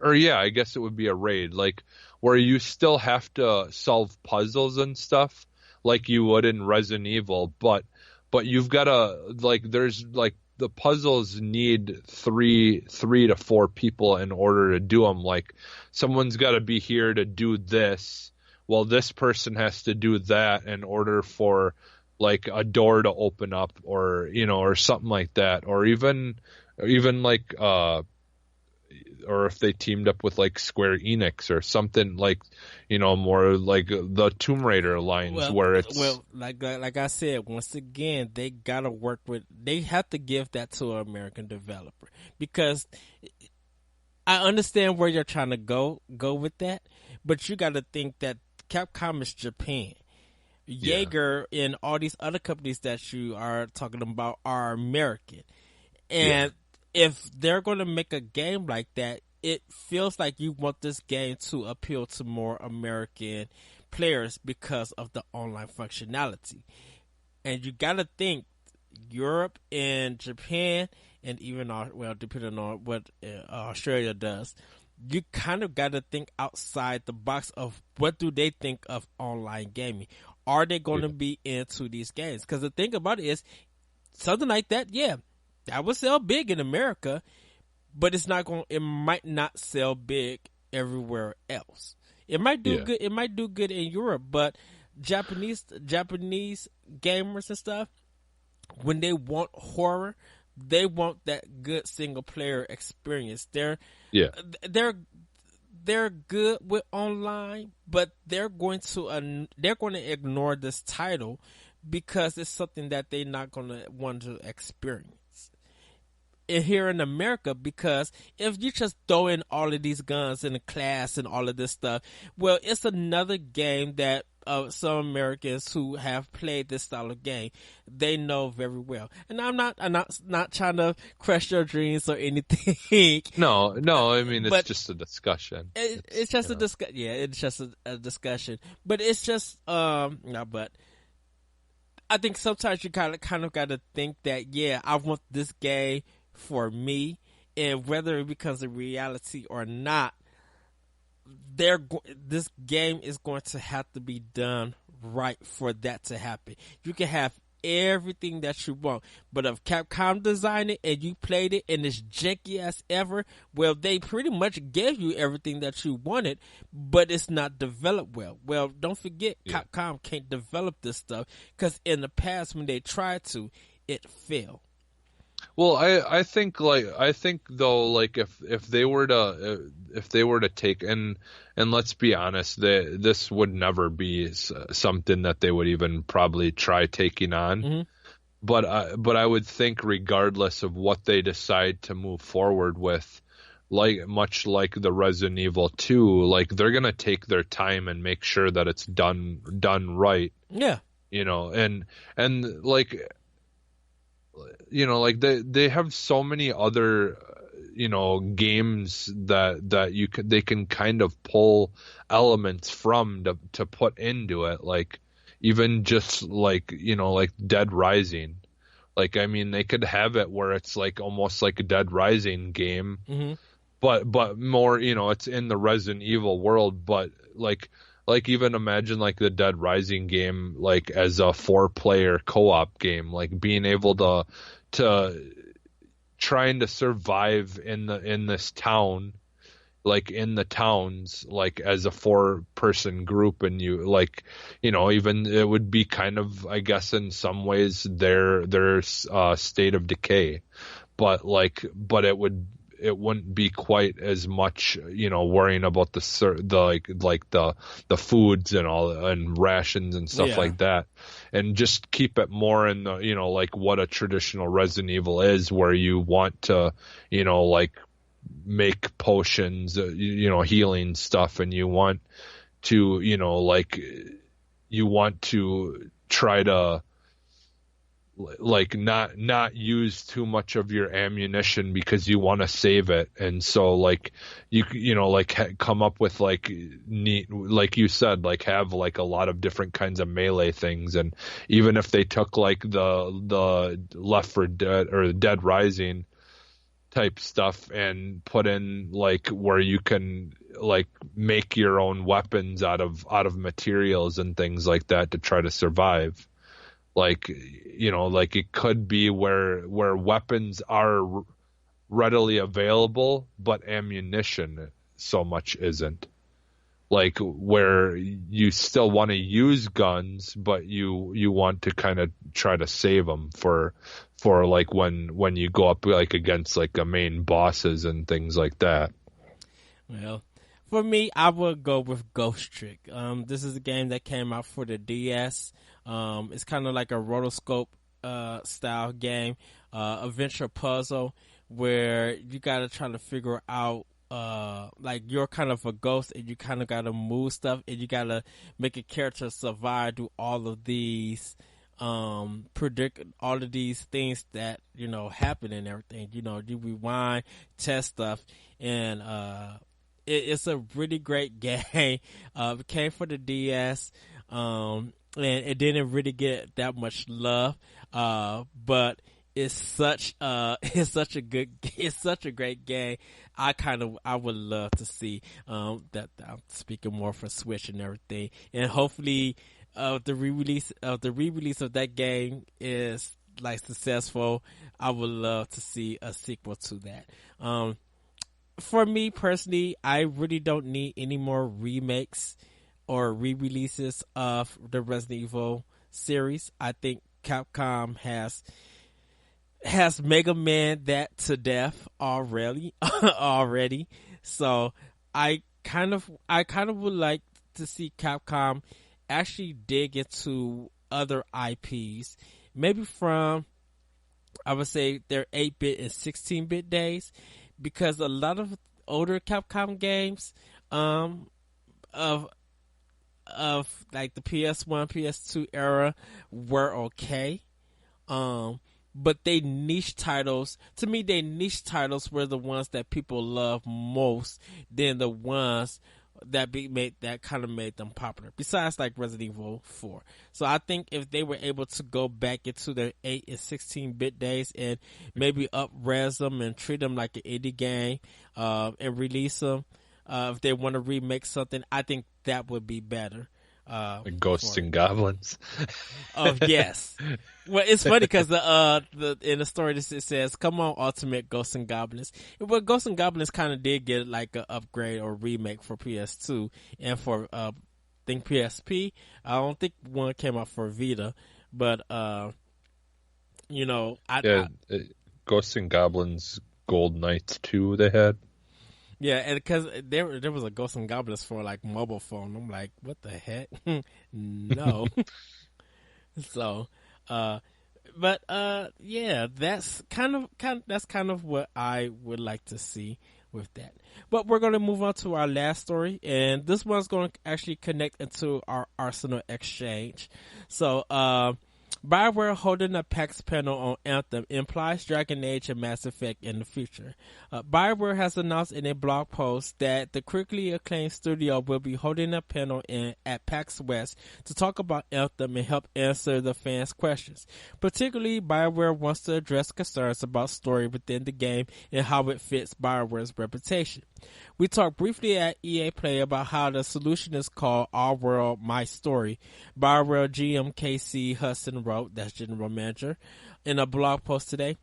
I guess it would be a raid, like where you still have to solve puzzles and stuff like you would in Resident Evil, but you've got to, like, there's like the puzzles need three to four people in order to do them. Like someone's got to be here to do this, well, this person has to do that in order for like a door to open up, or or something like that, or even like or if they teamed up with like Square Enix or something, like more like the Tomb Raider lines, where it's like I said, once again, they gotta work with. They have to give that to an American developer, because I understand where you're trying to go with that, but you got to think that Capcom is Japan. Jaeger and all these other companies that you are talking about are American, and if they're going to make a game like that, it feels like you want this game to appeal to more American players because of the online functionality. And you got to think Europe and Japan, and even, depending on what Australia does, you kind of got to think outside the box of what do they think of online gaming. Are they going to be into these games? Because the thing about it is, something like that, that would sell big in America, but it might not sell big everywhere else. It might do good. It might do good in Europe, but Japanese gamers and stuff, when they want horror, they want that good single player experience. They're good with online, but they're going to ignore this title because it's something that they're not going to want to experience. here in America, because if you just throw in all of these guns in the class and all of this stuff, well, it's another game that some Americans who have played this style of game, they know very well. And I'm not trying to crush your dreams or anything. No, I mean, it's just a discussion. It's just a discussion. Yeah, it's just a discussion. But it's just no, but I think sometimes you kind of got to think that, yeah, I want this game for me, and whether it becomes a reality or not, this game is going to have to be done right for that to happen. You can have everything that you want, but if Capcom designed it and you played it and it's janky as ever, well, they pretty much gave you everything that you wanted, but it's not developed well. Well, don't forget, Capcom can't develop this stuff because in the past when they tried to, it failed. Well, I think though, like if they were to take, and let's be honest, this would never be something that they would even probably try taking on. Mm-hmm. But I would think, regardless of what they decide to move forward with, much like the Resident Evil 2, like they're gonna take their time and make sure that it's done right. Yeah, and like. Like they have so many other, games that they can kind of pull elements from to put into it. Like even just like Dead Rising. Like, I mean, they could have it where it's like almost like a Dead Rising game, mm-hmm. but more, it's in the Resident Evil world, but like even imagine like the Dead Rising game, like as a 4-player co-op game, like being able to trying to survive in this town, like in the towns, like as a 4-person group, and you even it would be kind of, I guess, in some ways their state of decay, but it wouldn't be quite as much, worrying about the foods and all and rations and stuff like that, and just keep it more in the, like what a traditional Resident Evil is, where you want to, like make potions, healing stuff, and you want to, you want to try to like not use too much of your ammunition because you want to save it, and so like you come up with like neat, like you said, like have like a lot of different kinds of melee things. And even if they took like the Left 4 Dead or Dead Rising type stuff and put in like where you can like make your own weapons out of materials and things like that to try to survive. Like, like it could be where weapons are readily available, but ammunition so much isn't. Like where you still want to use guns, but you want to kind of try to save them for like when you go up like against like the main bosses and things like that. Well, for me, I would go with Ghost Trick. This is a game that came out for the DS. It's kind of like a rotoscope style game, adventure puzzle, where you got to try to figure out like you're kind of a ghost and you kind of got to move stuff and you got to make a character survive through all of these predict all of these things that happen and everything. You rewind, test stuff, and it's a really great game. It came for the DS, and it didn't really get that much love, but it's such a great game. I would love to see that. I'm speaking more for Switch and everything, and hopefully the re-release of that game is like successful. I would love to see a sequel to that. For me personally, I really don't need any more remakes or re-releases of the Resident Evil series. I think Capcom has Mega Man that to death already. So I kind of would like to see Capcom actually dig into other IPs, maybe from I would say they're 8-bit and 16-bit days, because a lot of older Capcom games, of like the PS1, PS2 era were okay. But they niche titles, to me, they niche titles were the ones that people love most than the ones that kind of made them popular. Besides, like Resident Evil 4. So I think if they were able to go back into their 8 and 16-bit days and maybe up-res them and treat them like an indie game, and release them, if they want to remake something, I think that would be better. Ghosts and Goblins. Oh yes. Well, it's funny because the in the story it says, "Come on, Ultimate Ghosts and Goblins." Well, Ghosts and Goblins kind of did get like an upgrade or remake for PS2 and for think PSP. I don't think one came out for Vita, but Ghosts and Goblins Gold Knights 2 they had. Yeah, and because there was a Ghosts and Goblins for like mobile phone. I'm like, what the heck? No. So, yeah, that's kind of what I would like to see with that. But we're going to move on to our last story, and this one's going to actually connect into our Arsenal exchange. So, BioWare holding a PAX panel on Anthem implies Dragon Age and Mass Effect in the future. BioWare has announced in a blog post that the critically acclaimed studio will be holding a panel at PAX West to talk about Anthem and help answer the fans' questions. Particularly, BioWare wants to address concerns about story within the game and how it fits BioWare's reputation. We talked briefly at EA Play about how the solution is called Our World, My Story. BioWare GM KC Hudson wrote, that's General Manager, in a blog post today.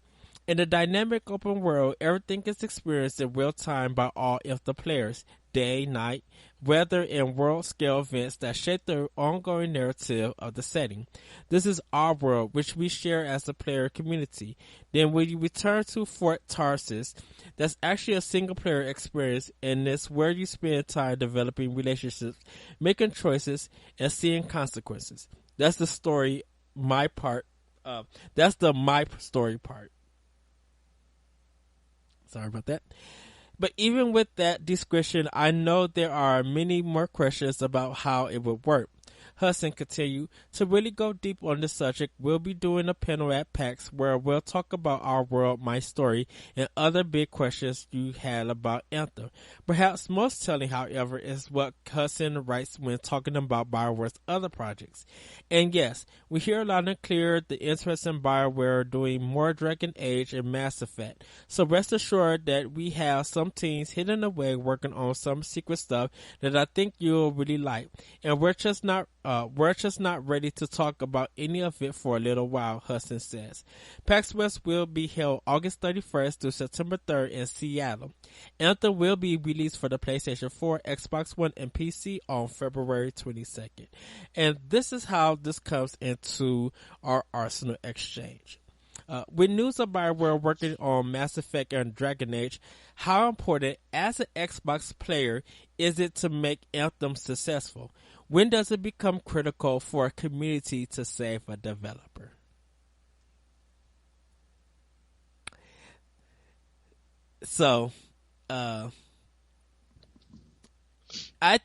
In a dynamic open world, everything is experienced in real time by all of the players, day, night, weather, and world-scale events that shape the ongoing narrative of the setting. This is our world, which we share as a player community. Then when you return to Fort Tarsis, that's actually a single-player experience, and it's where you spend time developing relationships, making choices, and seeing consequences. That's the story, my part. That's the my story part. Sorry about that. But even with that description, I know there are many more questions about how it would work. Hudson continued, to really go deep on the subject, we'll be doing a panel at PAX where we'll talk about Our World, My Story, and other big questions you had about Anthem. Perhaps most telling, however, is what Hudson writes when talking about BioWare's other projects. And yes, we hear loud and clear the interest in BioWare doing more Dragon Age and Mass Effect. So rest assured that we have some teams hidden away working on some secret stuff that I think you'll really like. And we're just not ready to talk about any of it for a little while, Hudson says. PAX West will be held August 31st through September 3rd in Seattle. Anthem will be released for the PlayStation 4, Xbox One, and PC on February 22nd. And this is how this comes into our Arsenal exchange. With news of BioWare working on Mass Effect and Dragon Age, how important as an Xbox player is it to make Anthem successful? When does it become critical for a community to save a developer? So, I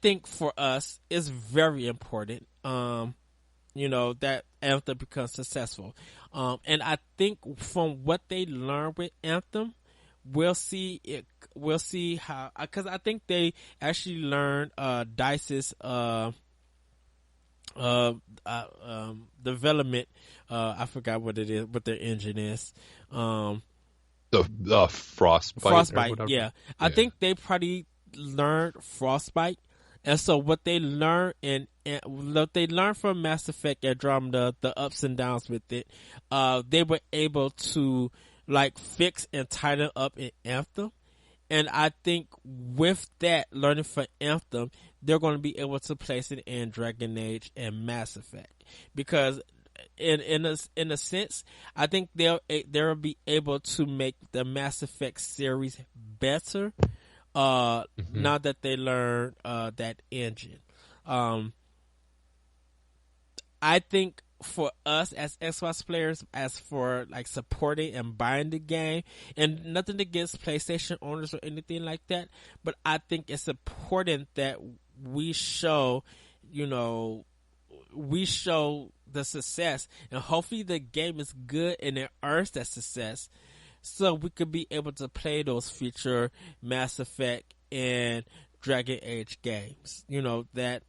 think for us, it's very important, that Anthem becomes successful. And I think from what they learn with Anthem, we'll see how, because I think they actually learned DICE's development. I forgot what it is, what their engine is. The Frostbite. Yeah. I think they probably learned Frostbite, and so what they learned and what they learned from Mass Effect Andromeda, the ups and downs with it, they were able to like fix and tighten up in Anthem. And I think with that learning for Anthem, they're going to be able to place it in Dragon Age and Mass Effect, because in a sense, I think they'll be able to make the Mass Effect series better. Now that they learned that engine, I think for us as Xbox players, as for like supporting and buying the game, and nothing against PlayStation owners or anything like that, but I think it's important that we show, we show the success, and hopefully the game is good and it earns that success, so we could be able to play those future Mass Effect and Dragon Age games, that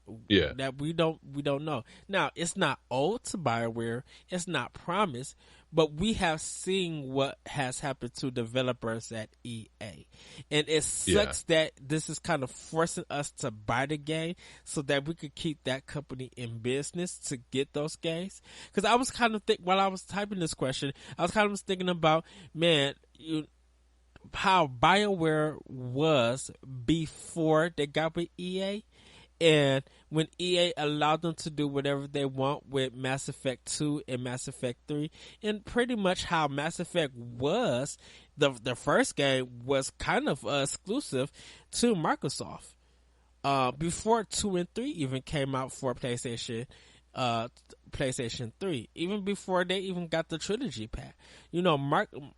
we don't know. Now, it's not owed to BioWare, it's not promised, but we have seen what has happened to developers at EA, and it sucks that this is kind of forcing us to buy the game so that we could keep that company in business to get those games. Because I was kind of while I was typing this question, I was kind of thinking about, man, how BioWare was before they got with EA, and when EA allowed them to do whatever they want with Mass Effect 2 and Mass Effect 3, and pretty much how Mass Effect was, the first game was kind of exclusive to Microsoft before 2 and 3 even came out for PlayStation 3, even before they even got the trilogy pack.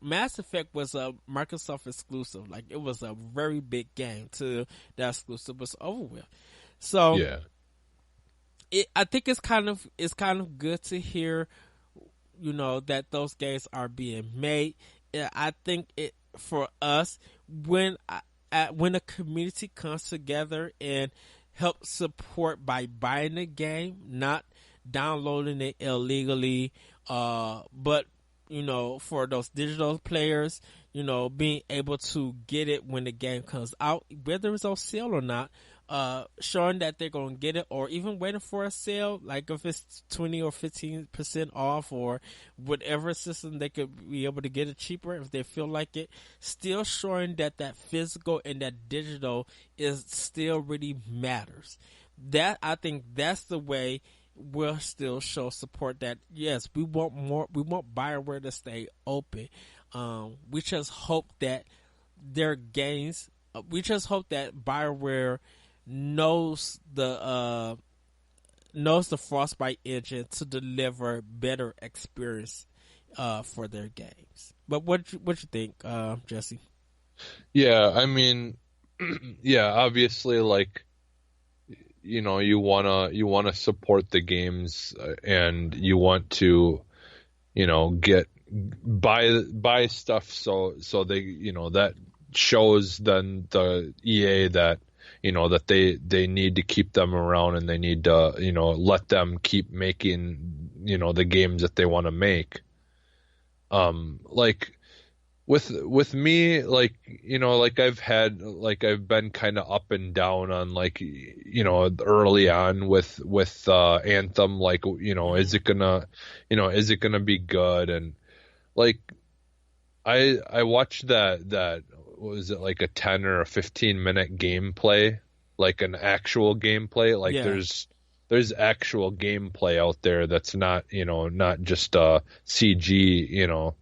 Mass Effect was a Microsoft exclusive. Like, it was a very big game till that exclusive was over with. So I think it's kind of good to hear, that those games are being made. I think it, for us, when a community comes together and help support by buying the game, not downloading it illegally, but for those digital players, being able to get it when the game comes out, whether it's on sale or not, showing that they're going to get it, or even waiting for a sale, like if it's 20 or 15% off or whatever system, they could be able to get it cheaper if they feel like it. Still showing that physical and that digital is still really matters. That, I think that's the way we'll still show support, that yes, we want more, we want BioWare to stay open. We just hope that their games, we just hope that BioWare knows the Frostbite engine to deliver better experience for their games. But what you think, Jesse? Yeah, I mean, obviously, like, you wanna support the games, and you want to, buy stuff so they, that shows then the EA that, that they need to keep them around, and they need to, let them keep making, the games that they want to make. Like with me, like, like I've been kind of up and down on, like, early on with Anthem, like, is it gonna be good? And like, I watched that what was it, like a 10 or a 15-minute gameplay, like an actual gameplay, like there's actual gameplay out there that's not, not just a CG,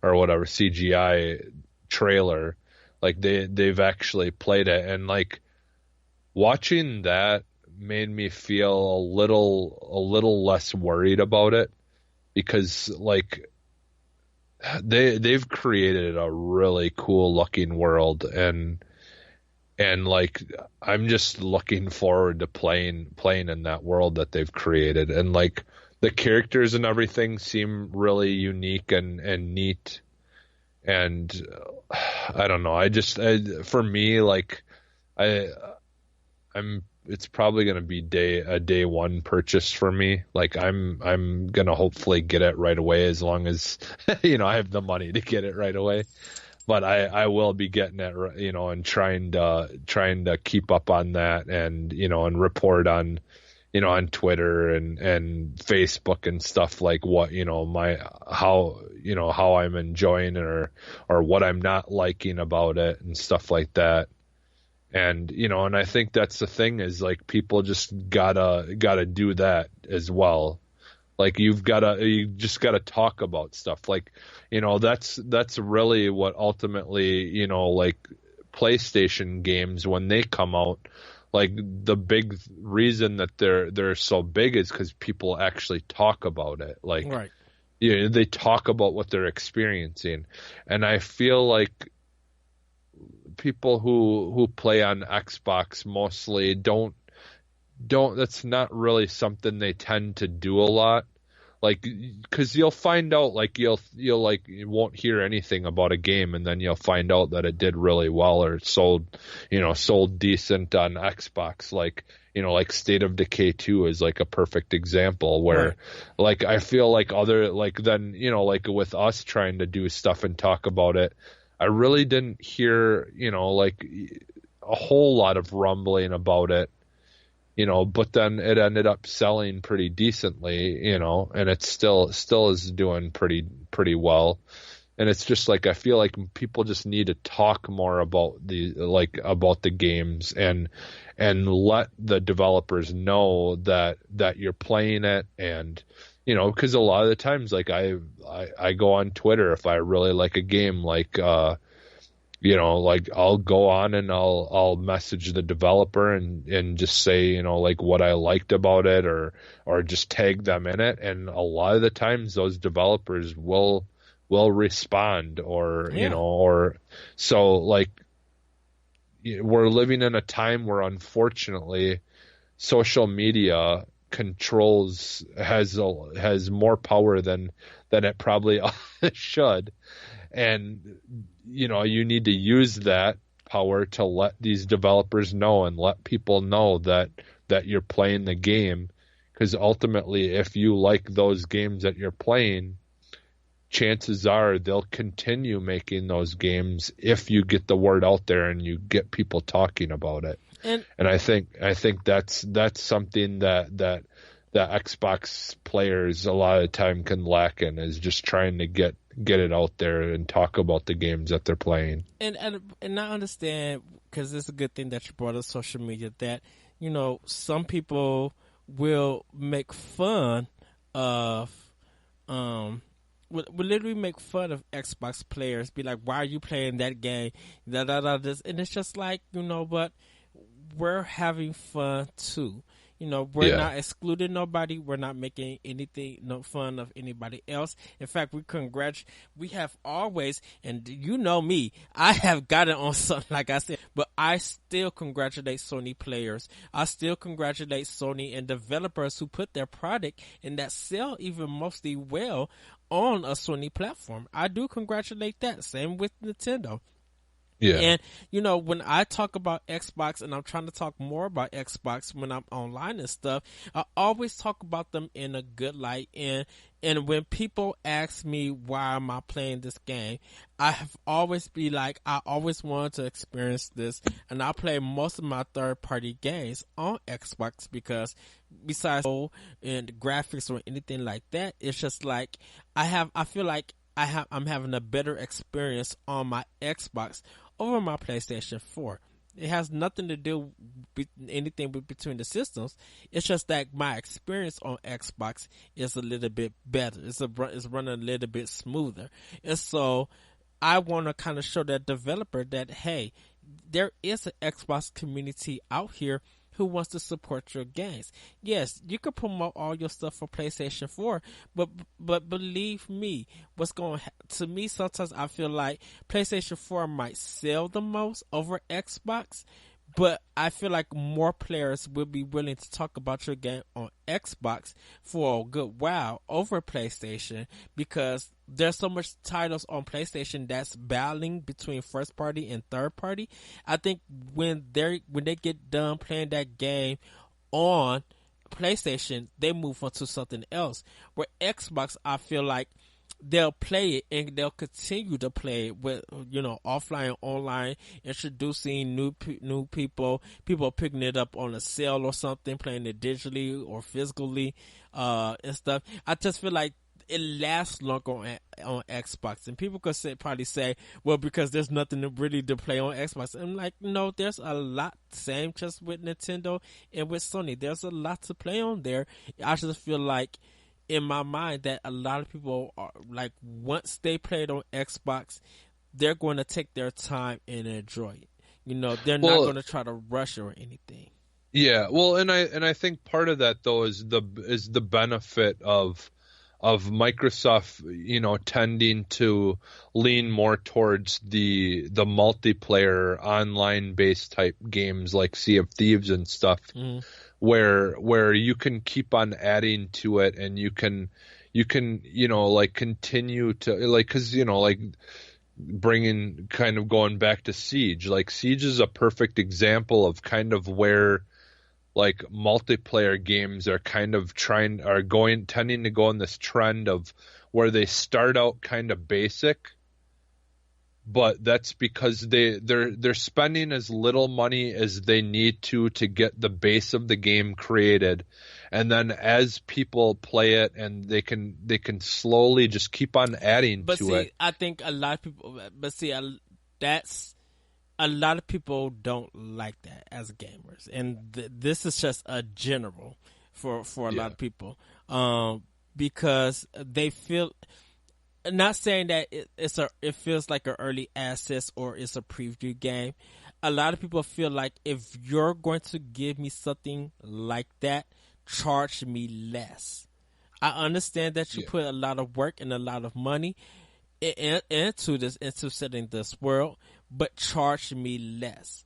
or whatever, CGI trailer. Like, they've actually played it, and like, watching that made me feel a little less worried about it, because like, they've created a really cool looking world, and like, I'm just looking forward to playing in that world that they've created, and like, the characters and everything seem really unique and neat, and I don't know, for me, like, it's probably going to be a day one purchase for me. Like, I'm going to hopefully get it right away, as long as, I have the money to get it right away. But I will be getting it, and trying to keep up on that, and, and report on, on Twitter and Facebook and stuff, like what, how I'm enjoying it, or what I'm not liking about it, and stuff like that. And, and I think that's the thing, is like, people just gotta do that as well. Like, you just gotta talk about stuff. Like, that's really what ultimately, like, PlayStation games, when they come out, like the big reason that they're so big is because people actually talk about it. Like, Right. you know, they talk about what they're experiencing, and I feel like people who play on Xbox mostly don't that's not really something they tend to do a lot. Like, because you'll find out, like, you'll like, you won't hear anything about a game, and then you'll find out that it did really well, or it sold decent on Xbox. Like, you know, like State of Decay 2 is like a perfect example where, Right. like, I feel like then, you know, like with us trying to do stuff and talk about it, I really didn't hear, you know, like a whole lot of rumbling about it, you know, but then it ended up selling pretty decently, you know, and it still is doing pretty well. And it's just like, I feel like people just need to talk more about about the games, and let the developers know that you're playing it. And, you know, because a lot of the times, like, I go on Twitter if I really like a game, like, you know, like, I'll go on and I'll message the developer and just say, you know, like, what I liked about it, or just tag them in it. And a lot of the times those developers will respond, or, you Yeah. know, or so, like, we're living in a time where, unfortunately, social media has more power than it probably should. And, you know, you need to use that power to let these developers know, and let people know that you're playing the game. Because ultimately, if you like those games that you're playing, chances are they'll continue making those games if you get the word out there and you get people talking about it. And I think that's something that Xbox players a lot of the time can lack in, is just trying to get it out there and talk about the games that they're playing. And I understand, because it's a good thing that you brought up social media, that, you know, some people will make fun of will literally make fun of Xbox players, be like, why are you playing that game, this, and it's just like, you know, but we're having fun too. You know, we're not excluding nobody. We're not making no fun of anybody else. In fact, we have always, and you know me, I have gotten on something, like I said, but I still congratulate Sony players. I still congratulate Sony and developers who put their product and that sell even mostly well on a Sony platform. I do congratulate that. Same with Nintendo. Yeah. And, you know, when I talk about Xbox, and I'm trying to talk more about Xbox when I'm online and stuff, I always talk about them in a good light. And when people ask me, why am I playing this game, I have always be like, I always wanted to experience this. And I play most of my third party games on Xbox, because besides and graphics or anything like that, it's just like, I feel like I'm having a better experience on my Xbox over my PlayStation 4. It has nothing to do with anything between the systems. It's just that my experience on Xbox is a little bit better. It's running a little bit smoother. And so I want to kind of show that developer that, hey, there is an Xbox community out here who wants to support your games. Yes, you can promote all your stuff for PlayStation 4, but believe me, to me, sometimes I feel like PlayStation 4 might sell the most over Xbox, but I feel like more players will be willing to talk about your game on Xbox for a good while over PlayStation, because there's so much titles on PlayStation that's battling between first party and third party. I think when they get done playing that game on PlayStation, they move on to something else. Where Xbox, I feel like they'll play it and they'll continue to play it with, you know, offline, online, introducing new people picking it up on a sale or something, playing it digitally or physically, and stuff. I just feel like it lasts longer on Xbox, and people could probably say, well, because there's nothing really to play on Xbox. I'm like, no, there's a lot. Same just with Nintendo and with Sony. There's a lot to play on there. I just feel like, in my mind, that a lot of people are like, once they play it on Xbox, they're going to take their time and enjoy it. You know, they're not going to try to rush or anything. Yeah, well, and I think part of that though is the benefit of Microsoft, tending to lean more towards the multiplayer online based type games like Sea of Thieves and stuff, Mm. where you can keep on adding to it, and you can like continue to like, because like bringing kind of going back to Siege, like Siege is a perfect example of kind of where like multiplayer games are kind of tending to go in this trend of where they start out kind of basic, but that's because they're spending as little money as they need to get the base of the game created, and then as people play it, and they can slowly just keep on adding But to see, it. I think a lot of people. But see, that's a lot of people don't like that as gamers, and this is just a general for a lot Yeah, of people, because they feel. Not saying that it feels like an early access or it's a preview game. A lot of people feel like if you're going to give me something like that, charge me less. I understand that you yeah, put a lot of work and a lot of money into setting this world, but charge me less.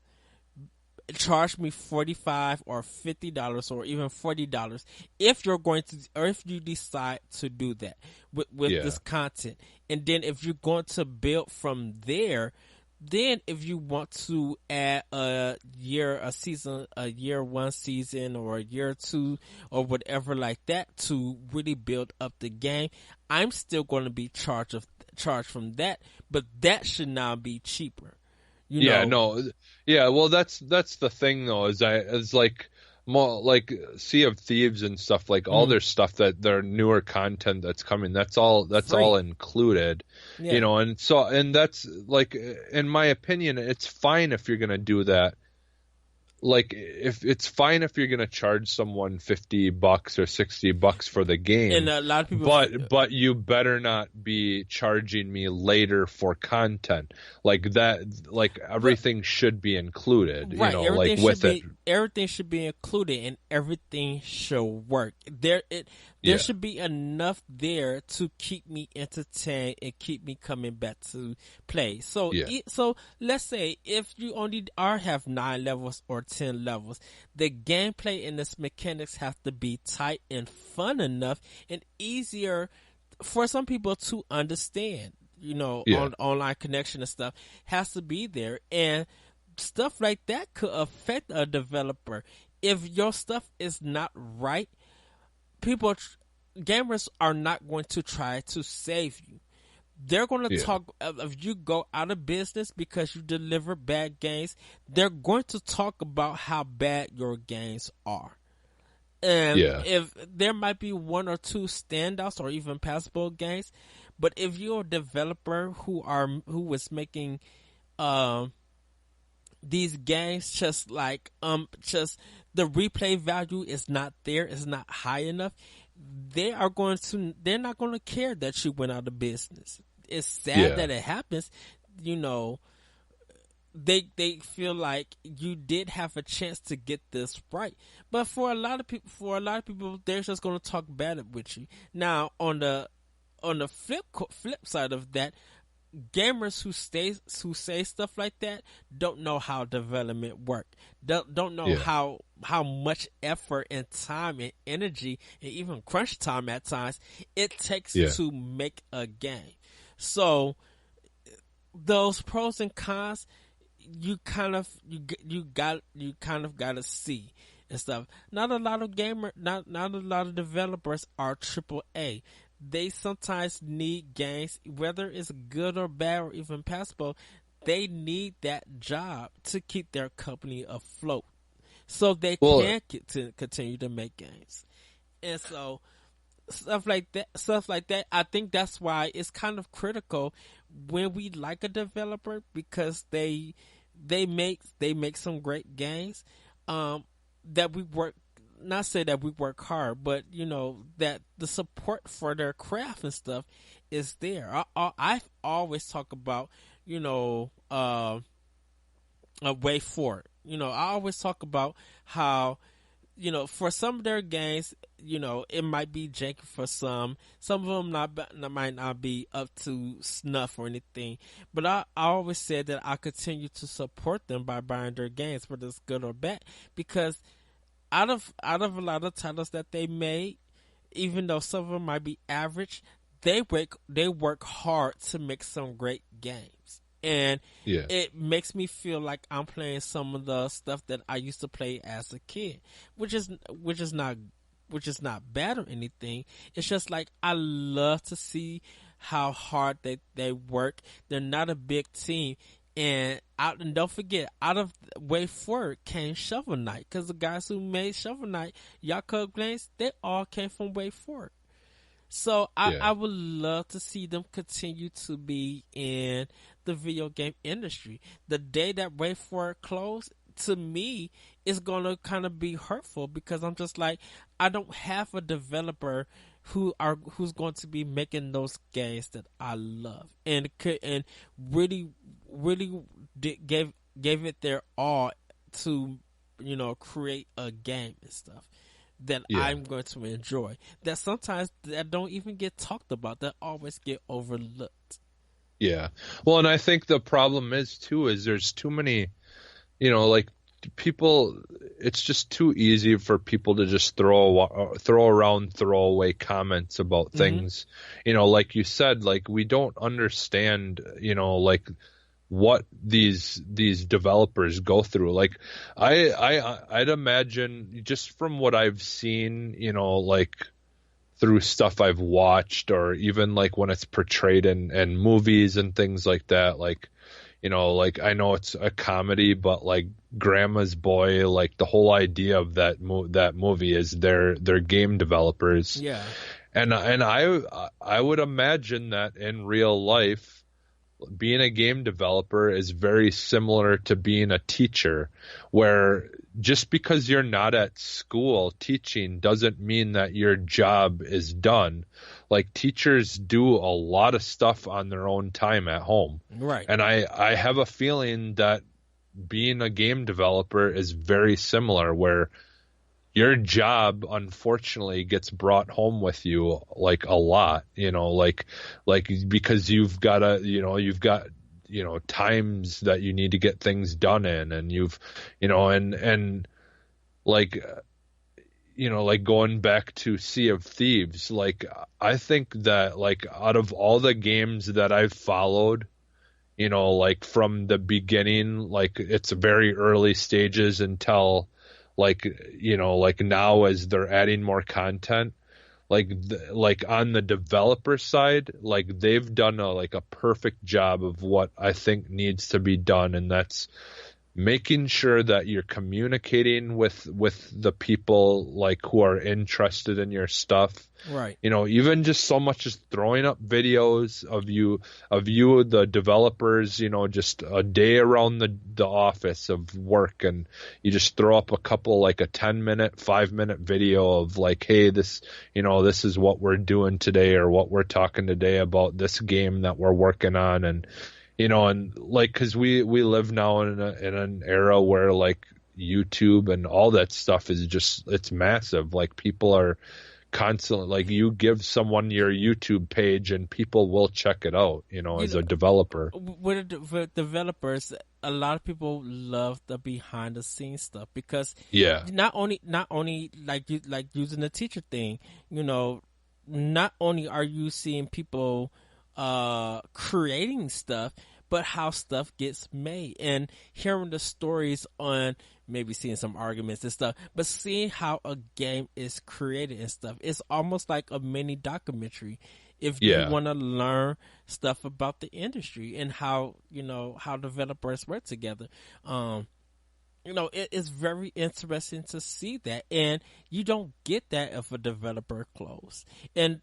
Charge me $45 or $50 or even $40 if you're going to, or if you decide to do that with yeah, this content. And then if you're going to build from there, then if you want to add a season, a year one season or a year two or whatever like that to really build up the game, I'm still going to be charged from that, but that should now be cheaper. You yeah. know, No, yeah. Well, that's the thing though. Is like more like Sea of Thieves and stuff, like all mhm, their stuff, that their newer content that's coming. That's all free. included. Yeah. And that's like, in my opinion, it's fine if you're gonna do that. Like, if it's fine if you're gonna charge someone $50 or $60 for the And game, a lot of people, but you better not be charging me later for content like that. Like, but everything should be included, right, like with it. everything should be included, and everything should work. There Yeah, should be enough there to keep me entertained and keep me coming back to play. So yeah, so let's say if you only are have 9 levels or 10 levels, the gameplay and its mechanics have to be tight and fun enough and easier for some people to understand. yeah, On online connection and stuff has to be there, and stuff like that could affect a developer if your stuff is not right. People, gamers are not going to try to save you. They're going to yeah, talk if you go out of business because you deliver bad games. They're going to talk about how bad your games are. And yeah, if there might be one or two standouts or even passable games, but if you're a developer who is making um these games just the replay value is not there, is not high enough, they're not going to care that you went out of business. It's sad yeah. that it happens. you know they feel like you did have a chance to get this right, but for a lot of people they're just going to talk bad with you. Now on the flip side of that, gamers who say stuff like that don't know how development work. Don't know Yeah, how much effort and time and energy and even crunch time at times it takes yeah, to make a game. So those pros and cons, you kind of gotta see and stuff. Not a lot of developers are triple A. They sometimes need games, whether it's good or bad or even passable. They need that job to keep their company afloat, so they well, can continue to make games. And so stuff like that, I think that's why it's kind of critical when we like a developer, because they make some great games, that we work, not say that we work hard, but that the support for their craft and stuff is there. I've always talk about, a way forward. I always talk about how, for some of their games, it might be janky for some. Some of them might not be up to snuff or anything. But I always said that I continue to support them by buying their games, whether it's good or bad, because out of a lot of titles that they made, even though some of them might be average, they work hard to make some great games. And it makes me feel like I'm playing some of the stuff that I used to play as a kid, which is not bad or anything. It's just like I love to see how hard they work. They're not a big team. And don't forget, out of Way Forward came Shovel Knight, because the guys who made Shovel Knight, Yakuza games, they all came from Way Forward. So I would love to see them continue to be in the video game industry. The day that Way Forward closed, to me, is going to kind of be hurtful, because I'm just like, I don't have a developer who's going to be making those games that I love and really gave it their all to create a game and stuff that I'm going to enjoy, that sometimes that don't even get talked about, that always get overlooked. Yeah. Well, and I think the problem is there's too many, like, people, it's just too easy for people to just throw around throwaway comments about things. Like you said, like, we don't understand, like, what these developers go through. Like, I'd imagine, just from what I've seen, like, through stuff I've watched, or even like when it's portrayed in movies and things like that, like, like, I know it's a comedy, but like Grandma's Boy, like, the whole idea of that movie is they're game developers. Yeah. And I would imagine that in real life, being a game developer is very similar to being a teacher, where just because you're not at school teaching doesn't mean that your job is done. Like, teachers do a lot of stuff on their own time at home. Right. And I have a feeling that being a game developer is very similar, where your job, unfortunately, gets brought home with you, like, a lot, like, because you've got times that you need to get things done in, and and like, like, going back to Sea of Thieves, like, I think that, like, out of all the games that I've followed, like, from the beginning, like, it's very early stages until, like, like, now, as they're adding more content, like, on the developer side, like, they've done a perfect job of what I think needs to be done, and that's making sure that you're communicating with the people, like, who are interested in your stuff. Right. Even just so much as throwing up videos of you, the developers, just a day around the office of work, and you just throw up a couple, like a 10-minute, 5-minute video of, like, hey, this is what we're doing today, or what we're talking today about this game that we're working on. And and, like, because we live now in an era where, like, YouTube and all that stuff is just, it's massive. Like, people are constantly, like, you give someone your YouTube page and people will check it out, as a developer. With developers, a lot of people love the behind the scenes stuff, because not only like using the teacher thing, not only are you seeing people creating stuff, but how stuff gets made, and hearing the stories on, maybe seeing some arguments and stuff, but seeing how a game is created and stuff. It's almost like a mini documentary if you want to learn stuff about the industry and how developers work together. It is very interesting to see that, and you don't get that if a developer closes. And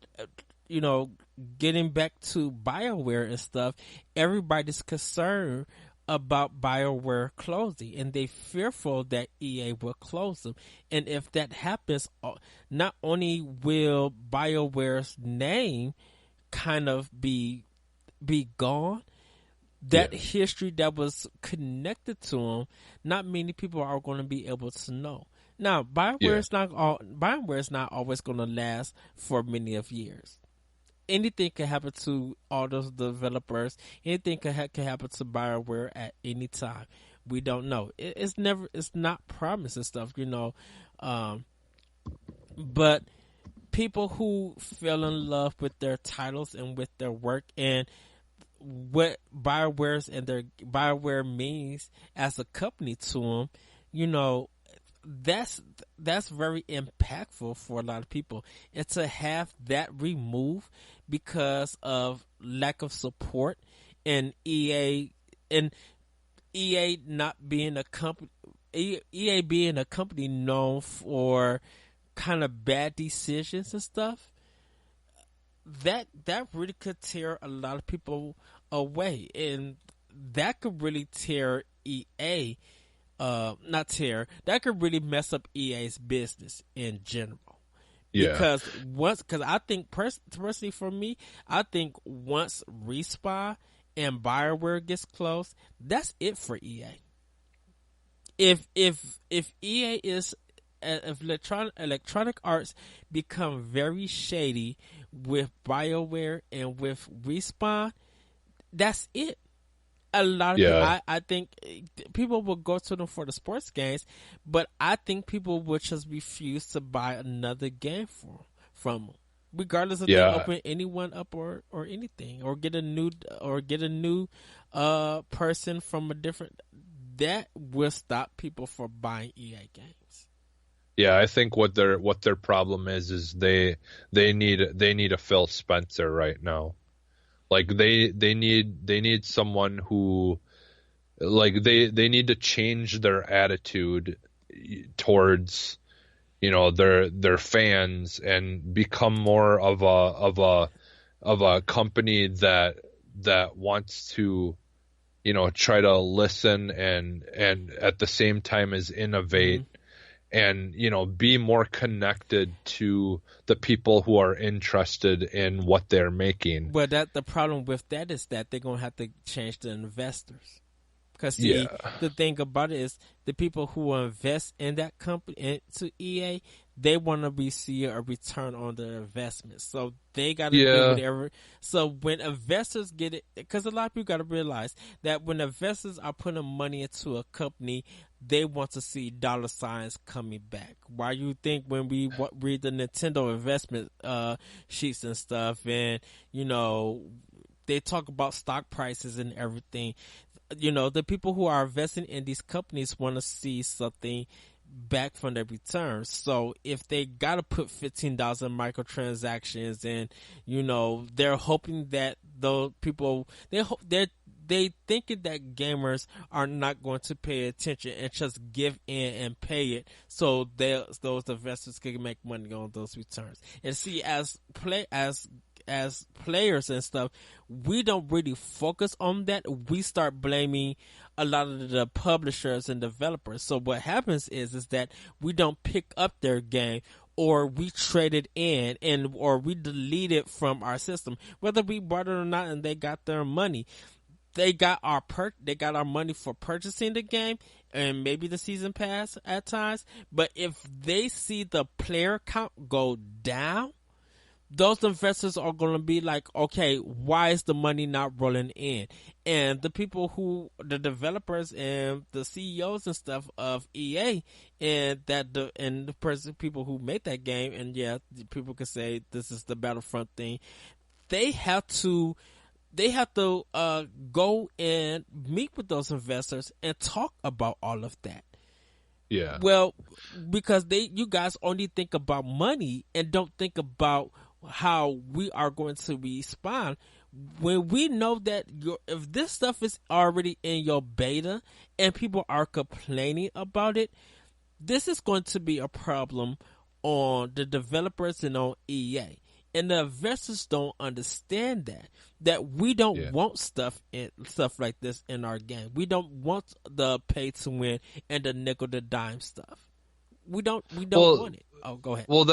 getting back to BioWare and stuff, everybody's concerned about BioWare closing, and they fearful that EA will close them. And if that happens, not only will BioWare's name kind of be gone, that history that was connected to them, not many people are going to be able to know. Now, BioWare is not always going to last for many of years. Anything can happen to all those developers. Anything can happen to BioWare at any time. We don't know. It's not promised and stuff, but people who fell in love with their titles and with their work and what BioWare means as a company to them, that's very impactful for a lot of people. And to have that removed because of lack of support and EA not being a company, EA being a company known for kind of bad decisions and stuff, that really could tear a lot of people away, and that could really tear EA. That could really mess up EA's business in general. Yeah. Because I think personally for me, I think once Respawn and BioWare gets close, that's it for EA. If EA is if Electronic Arts become very shady with BioWare and with Respawn, that's it. A lot of people, I think people will go to them for the sports games, but I think people will just refuse to buy another game from them, regardless if they open anyone up or anything, or get a new person from a different. That will stop people from buying EA games. Yeah, I think what their problem is they need a Phil Spencer right now. Like they need someone who, like they need to change their attitude towards, their fans and become more of a company that wants to, try to listen and at the same time as innovate. Mm-hmm. And, be more connected to the people who are interested in what they're making. Well, the problem with that is that they're going to have to change the investors. Because the thing about it is the people who invest in that company, into EA, they want to receive a return on their investment. So they got to do whatever. So when investors get it, because a lot of people got to realize that when investors are putting money into a company, they want to see dollar signs coming back. Why you think when we read the Nintendo investment sheets and stuff, and they talk about stock prices and everything, the people who are investing in these companies want to see something back from their returns. So if they got to put $15 microtransactions and they're hoping that those people they thinking that gamers are not going to pay attention and just give in and pay it, so those investors can make money on those returns. And see, as players and stuff, we don't really focus on that. We start blaming a lot of the publishers and developers. So what happens is that we don't pick up their game, or we trade it in, or we delete it from our system, whether we bought it or not, and they got their money. They got our money for purchasing the game and maybe the season pass at times. But if they see the player count go down, those investors are going to be like, okay, why is the money not rolling in? And the developers and the CEOs and stuff of EA and the people who made that game, and people can say this is the Battlefront thing. They have to go and meet with those investors and talk about all of that. Yeah. Well, because you guys only think about money and don't think about how we are going to respond when we know that if this stuff is already in your beta and people are complaining about it, this is going to be a problem on the developers and on EA. And the investors don't understand that we don't want stuff like this in our game. We don't want the pay to win and the nickel to dime stuff. we don't Well, want it. Oh, go ahead. Well,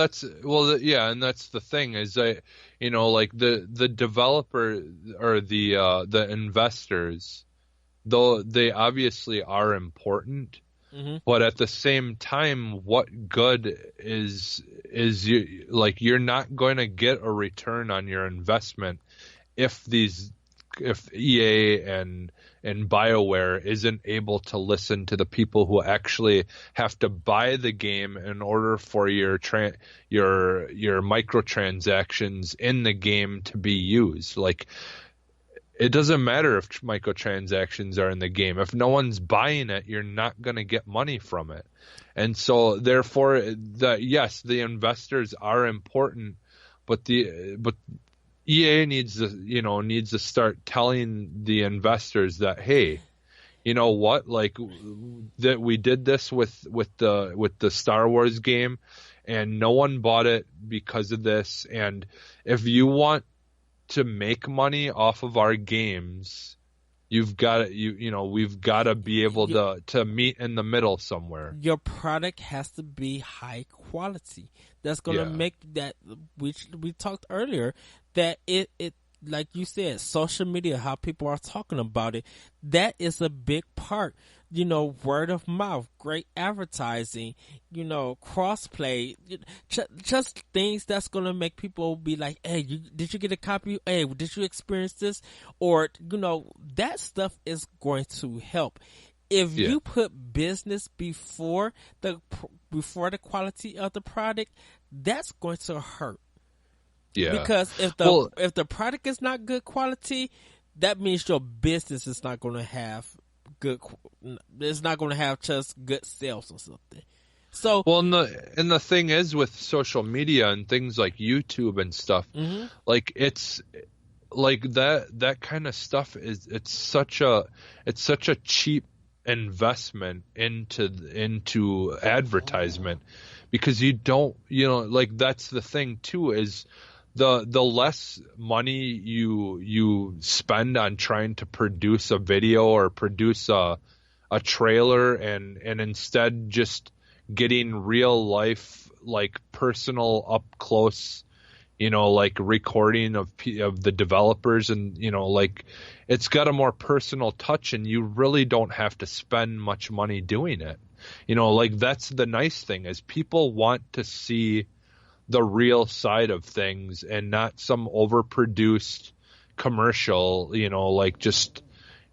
yeah, and that's the thing is like the developer or the investors, though they obviously are important, but at the same time, what good is you're not going to get a return on your investment if EA and BioWare isn't able to listen to the people who actually have to buy the game in order for your microtransactions in the game to be used. Like, it doesn't matter if microtransactions are in the game. If no one's buying it, you're not going to get money from it. And so therefore yes, the investors are important, but EA needs to start telling the investors that, hey, you know what? Like, that we did this with the Star Wars game, and no one bought it because of this. And if you want to make money off of our games, we've got to be able to meet in the middle somewhere. Your product has to be high quality. That's going to make that, which we talked earlier, that it like you said, social media, how people are talking about it, that is a big part. Word of mouth, great advertising, crossplay, just things that's going to make people be like, hey, did you get a copy? Hey, did you experience this? Or, that stuff is going to help. If you put business before the quality of the product, that's going to hurt. Yeah. Because if the product is not good quality, that means your business is not going to have it's not going to have just good sales or something. So, well, and the thing is with social media and things like YouTube and stuff, like, it's like that kind of stuff it's such a cheap investment into advertisement, because you don't, like, that's the thing too, is the less money you spend on trying to produce a video or produce a trailer, and instead just getting real life, like, personal up close, like, recording of the developers, and like, it's got a more personal touch, and you really don't have to spend much money doing it. Like, that's the nice thing, is people want to see the real side of things and not some overproduced commercial, like, just,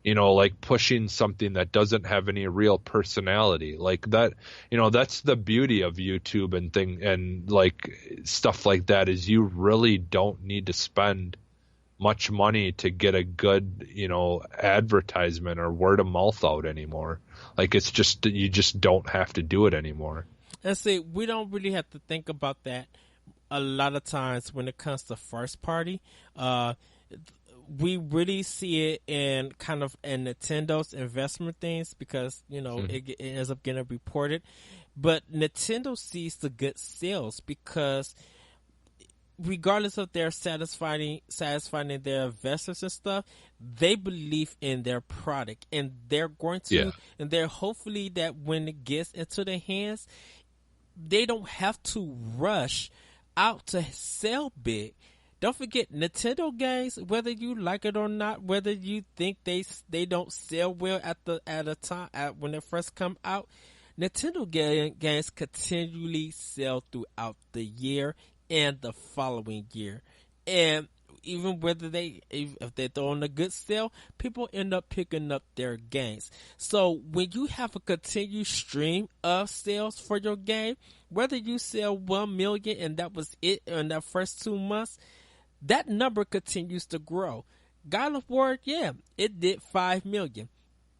like, pushing something that doesn't have any real personality. Like, that, that's the beauty of YouTube and like, stuff like that, is you really don't need to spend much money to get a good, advertisement or word of mouth out anymore. Like, it's just, you just don't have to do it anymore. And see, we don't really have to think about that a lot of times when it comes to first party. We really see it in kind of in Nintendo's investment things, because it ends up getting reported, but Nintendo sees the good sales, because regardless of their satisfying their investors and stuff, they believe in their product, and they're going to, and they're hopefully that when it gets into their hands, they don't have to rush out to sell big. Don't forget, Nintendo games, whether you like it or not, whether you think they don't sell well at a time when they first come out, Nintendo games continually sell throughout the year and the following year. And even if they're throwing a good sale, people end up picking up their games. So when you have a continued stream of sales for your game, whether you sell 1 million and that was it in that first 2 months, that number continues to grow. God of War, it did 5 million.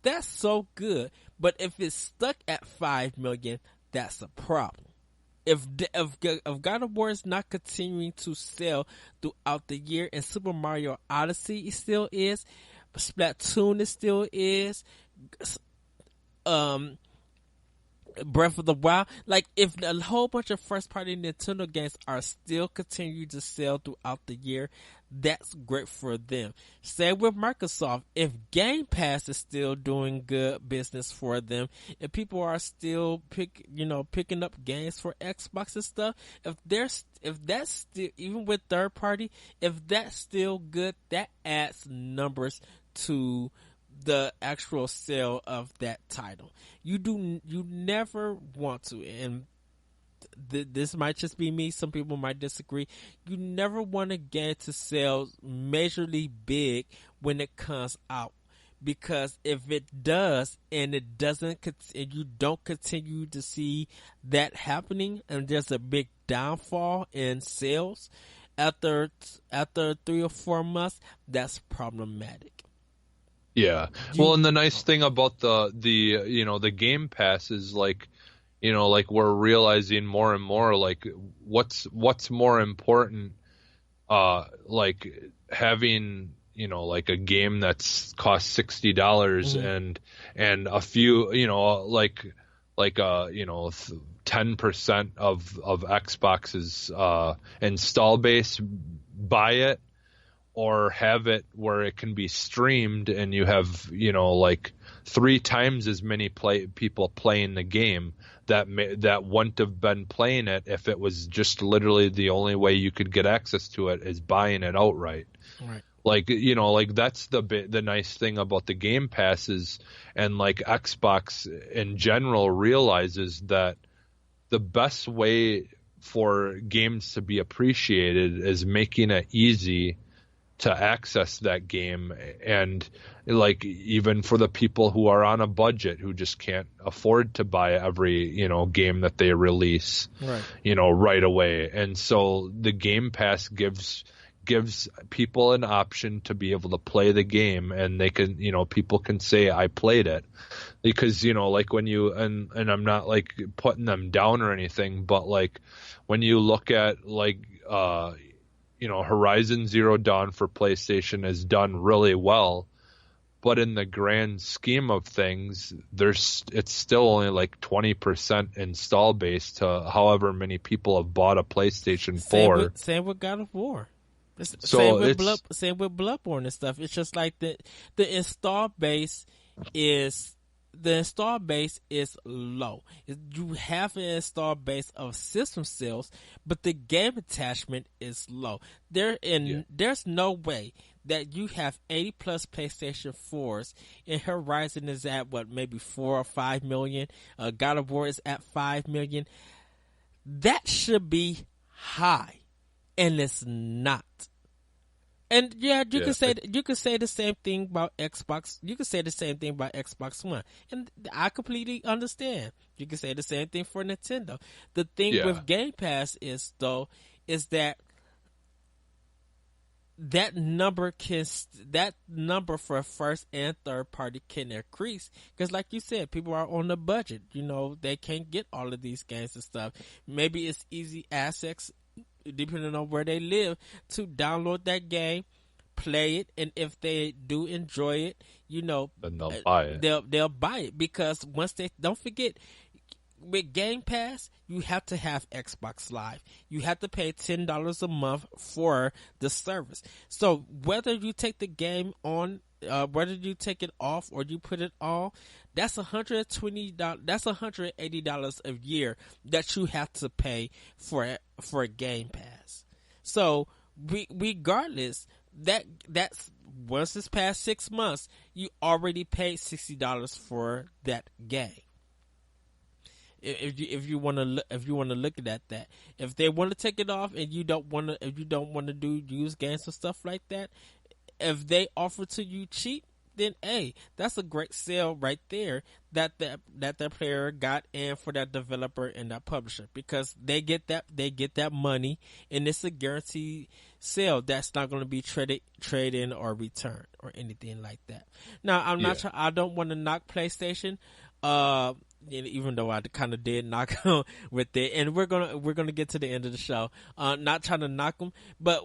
That's so good. But if it's stuck at 5 million, that's a problem. If God of War is not continuing to sell throughout the year, and Super Mario Odyssey still is, Splatoon still is, Breath of the Wild, like, if a whole bunch of first party Nintendo games are still continuing to sell throughout the year, that's great for them. Same with Microsoft. If Game Pass is still doing good business for them, if people are still picking up games for Xbox and stuff, if that's still, even with third party, if that's still good, that adds numbers to the actual sale of that title. You never want to, and this might just be me, some people might disagree, you never want a game to sell majorly big when it comes out, because if it does and it doesn't, and you don't continue to see that happening, and there's a big downfall in sales after 3 or 4 months, that's problematic. Yeah. Well, and the nice thing about the Game Pass is like we're realizing more and more like what's more important, like having like a game that's cost $60 and a few 10% of Xbox's install base buy it, or have it where it can be streamed and you have, like 3 times as many people playing the game that wouldn't have been playing it if it was just literally the only way you could get access to it is buying it outright. Right. Like, like that's the nice thing about the Game Passes, and like Xbox in general realizes that the best way for games to be appreciated is making it easy to access that game, and like even for the people who are on a budget who just can't afford to buy every game that they release right away. And so the Game Pass gives people an option to be able to play the game, and they can people can say I played it, because like when you and I'm not like putting them down or anything, but like when you look at like Horizon Zero Dawn for PlayStation has done really well, but in the grand scheme of things, it's still only like 20% install base to however many people have bought a PlayStation 4. Same with God of War. Same with Bloodborne and stuff. It's just like the install base is low. You have an install base of system sales, but the game attachment is low. There's no way that you have 80 plus PlayStation 4s and Horizon is at maybe 4 or 5 million. God of War is at 5 million. That should be high, and it's not. And you can say the same thing about Xbox. You can say the same thing about Xbox One, and I completely understand. You can say the same thing for Nintendo. The thing with Game Pass is that number for first and third party can increase, because like you said, people are on the budget. They can't get all of these games and stuff. Maybe it's easy access, depending on where they live, to download that game, play it, and if they do enjoy it, then they'll buy it. They'll buy it, because once they don't forget, with Game Pass, you have to have Xbox Live. You have to pay $10 a month for the service. So whether you take the game on, whether you take it off or you put it on, that's $120. That's $180 a year that you have to pay for Game Pass. So regardless, that's once it's past 6 months, you already paid $60 for that game. If you want to look at that, if they want to take it off and you don't want to do use games and stuff like that, if they offer to you cheap, then hey, that's a great sale right there that player got, and for that developer and that publisher, because they get that money, and it's a guaranteed sale that's not going to be trade in or returned or anything like that. Now I don't want to knock PlayStation. Even though I kind of did knock them with it, and we're gonna get to the end of the show. Not trying to knock them, but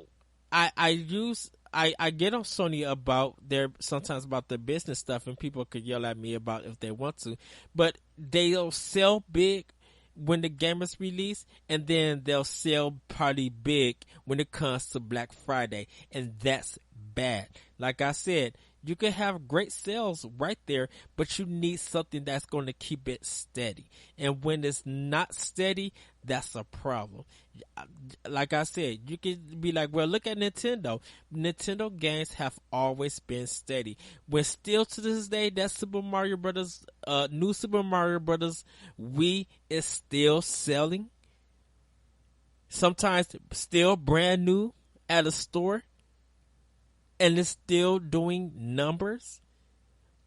I get on Sony sometimes about their business stuff, and people could yell at me about if they want to, but they'll sell big when the game is released, and then they'll sell probably big when it comes to Black Friday, and that's bad. Like I said, you can have great sales right there, but you need something that's going to keep it steady. And when it's not steady, that's a problem. Like I said, you can be like, well, look at Nintendo. Nintendo games have always been steady. When still to this day, that Super Mario Brothers, new Super Mario Brothers Wii is still selling. Sometimes still brand new at a store. And it's still doing numbers.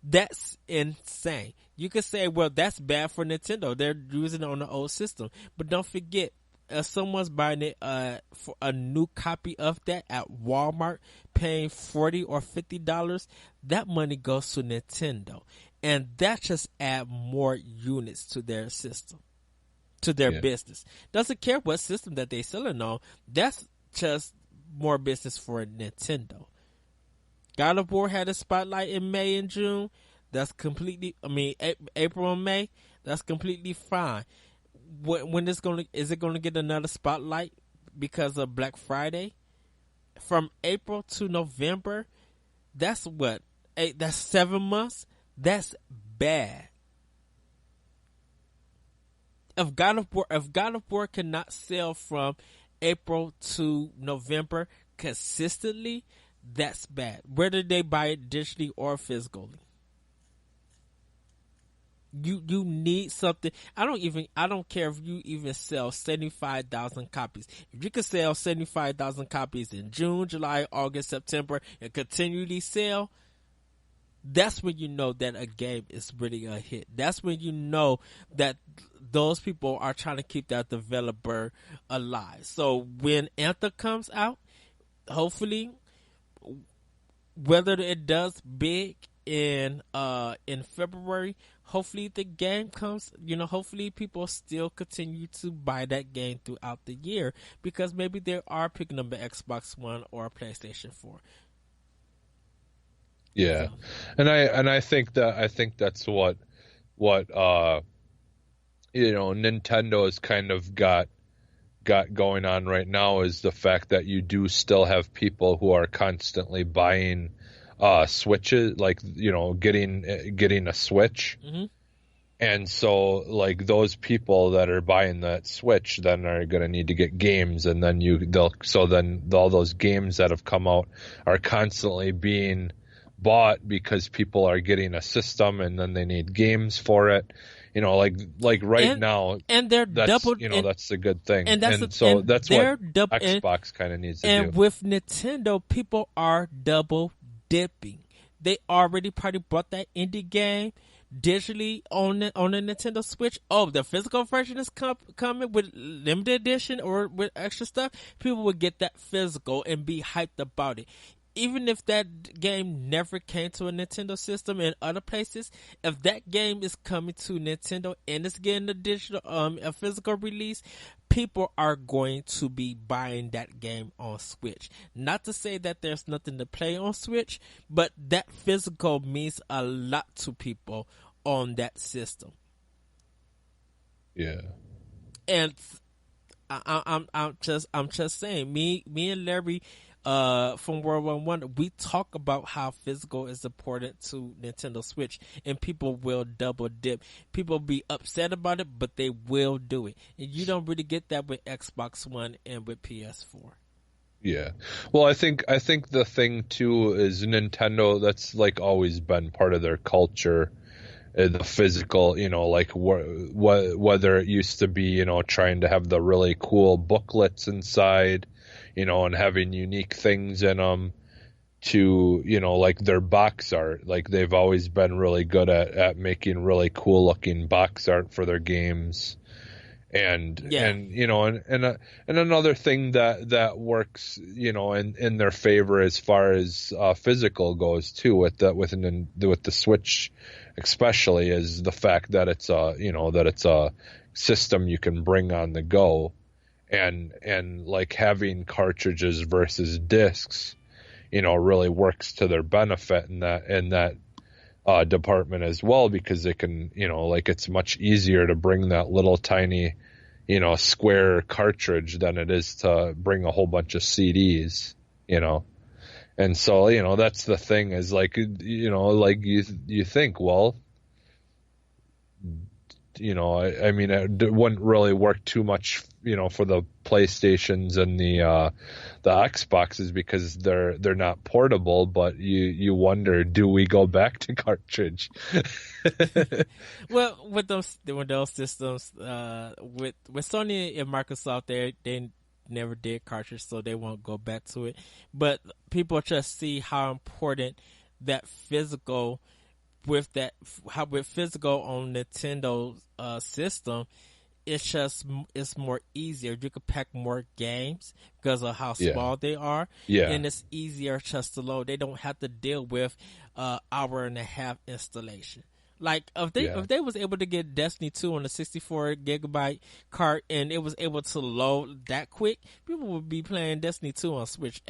That's insane. You could say, well, that's bad for Nintendo. They're using it on the old system. But don't forget, if someone's buying it for a new copy of that at Walmart, paying $40 or $50, that money goes to Nintendo. And that just adds more units to their system, to their business. Doesn't care what system that they're selling on. That's just more business for Nintendo. God of War had a spotlight in May and June. That's completely, April and May. That's completely fine. When is it going to get another spotlight because of Black Friday? From April to November, that's what? That's 7 months? That's bad. If God of War cannot sell from April to November consistently, that's bad. Whether they buy it digitally or physically. You need something. I don't care if you even sell 75,000 copies. If you could sell 75,000 copies in June, July, August, September, and continually sell, that's when you know that a game is really a hit. That's when you know that those people are trying to keep that developer alive. So when Anthem comes out, hopefully, whether it does big in February, hopefully the game comes, hopefully people still continue to buy that game throughout the year, because maybe they are picking up an Xbox One or a PlayStation 4. Yeah. So. And I think that's what Nintendo has kind of got going on right now, is the fact that you do still have people who are constantly buying Switches, like, getting a Switch. Mm-hmm. And so, like, those people that are buying that Switch then are going to need to get games, and then all those games that have come out are constantly being bought because people are getting a system, and then they need games for it. Like right now, and they're double. That's a good thing, and that's what Xbox kind of needs to do. And with Nintendo, people are double dipping. They already probably bought that indie game digitally on the Nintendo Switch. Oh, the physical version is coming with limited edition or with extra stuff. People would get that physical and be hyped about it. Even if that game never came to a Nintendo system in other places, if that game is coming to Nintendo and it's getting a digital, a physical release, people are going to be buying that game on Switch. Not to say that there's nothing to play on Switch, but that physical means a lot to people on that system. Yeah. And I'm just saying, me and Larry, from World War One, we talk about how physical is important to Nintendo Switch, and people will double dip. People be upset about it, but they will do it. And you don't really get that with Xbox One and with PS4. Yeah. Well, I think the thing too is Nintendo, that's like always been part of their culture. The physical, like whether it used to be, trying to have the really cool booklets inside, and having unique things in them, to, like their box art. Like, they've always been really good at making really cool looking box art for their games. And another thing that works, in their favor as far as physical goes too, with the Switch especially, is the fact that it's a system you can bring on the go, and like having cartridges versus discs, really works to their benefit, in that department as well, because they can, like, it's much easier to bring that little tiny, square cartridge than it is to bring a whole bunch of CDs, And so, that's the thing, is like, like you think, well, I mean, it wouldn't really work too much, for the PlayStations and the Xboxes, because they're not portable. But you wonder, do we go back to cartridge? Well, with those systems, with Sony and Microsoft, they never did cartridge, so they won't go back to it. But people just see how important that physical with physical on Nintendo system. It's more easier. You can pack more games because of how small they are, and it's easier just to load. They don't have to deal with hour and a half installation. Like if they was able to get Destiny 2 on a 64 gigabyte cart and it was able to load that quick, people would be playing Destiny 2 on Switch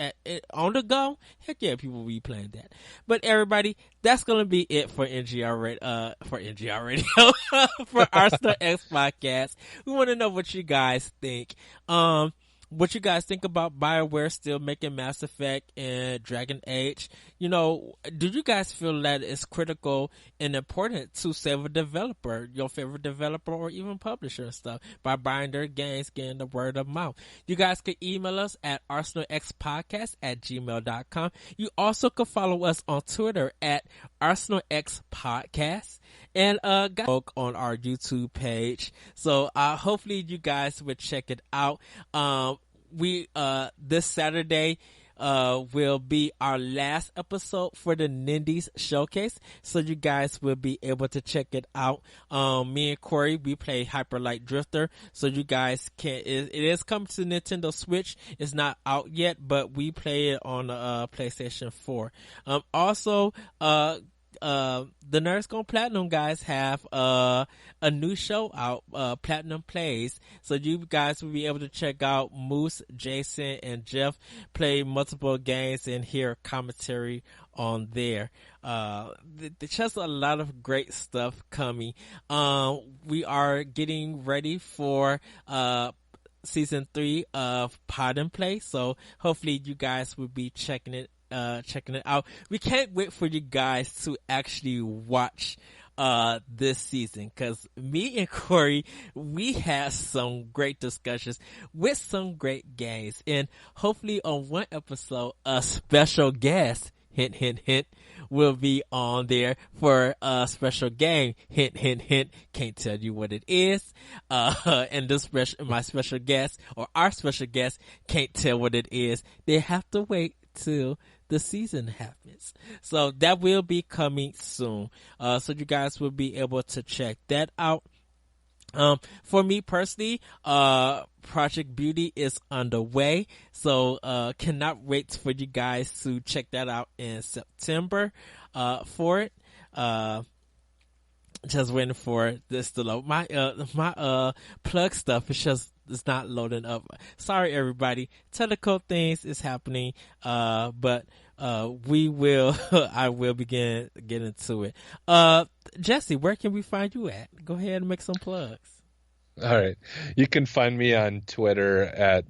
on the go. Heck yeah, people would be playing that. But everybody, that's gonna be it for NGR Radio for Arsenal X Podcast. We want to know what you guys think. What you guys think about BioWare still making Mass Effect and Dragon Age? Do you guys feel that it's critical and important to save a developer, your favorite developer or even publisher and stuff, by buying their games, getting the word of mouth? You guys can email us at arsenalxpodcast@gmail.com. You also can follow us on Twitter at arsenalxpodcast. And guys, on our YouTube page. So hopefully you guys would check it out. We this Saturday will be our last episode for the Nindies Showcase, so you guys will be able to check it out. Me and Corey, we play Hyper Light Drifter, so you guys can. It is coming to Nintendo Switch. It's not out yet, but we play it on PlayStation 4. Also, the Nerds Gone Platinum guys have a new show out, Platinum Plays. So you guys will be able to check out Moose, Jason, and Jeff play multiple games and hear commentary on there. There's just a lot of great stuff coming. We are getting ready for season 3 of Pod and Play, so hopefully you guys will be checking it out. We can't wait for you guys to actually watch this season, because me and Corey, we had some great discussions with some great games, and hopefully on one episode a special guest, hint hint hint, will be on there for a special game, hint hint hint, can't tell you what it is, and my special guest, or our special guest, can't tell what it is. They have to wait till the season happens. So that will be coming soon. So you guys will be able to check that out. For me personally, Project Beauty is underway. So, cannot wait for you guys to check that out in September, for it. Just waiting for this to load. My plug stuff is just, it's not loading up. Sorry everybody. Technical things is happening. But we will I will begin getting to it. Jesse, where can we find you at? Go ahead and make some plugs. All right. You can find me on Twitter at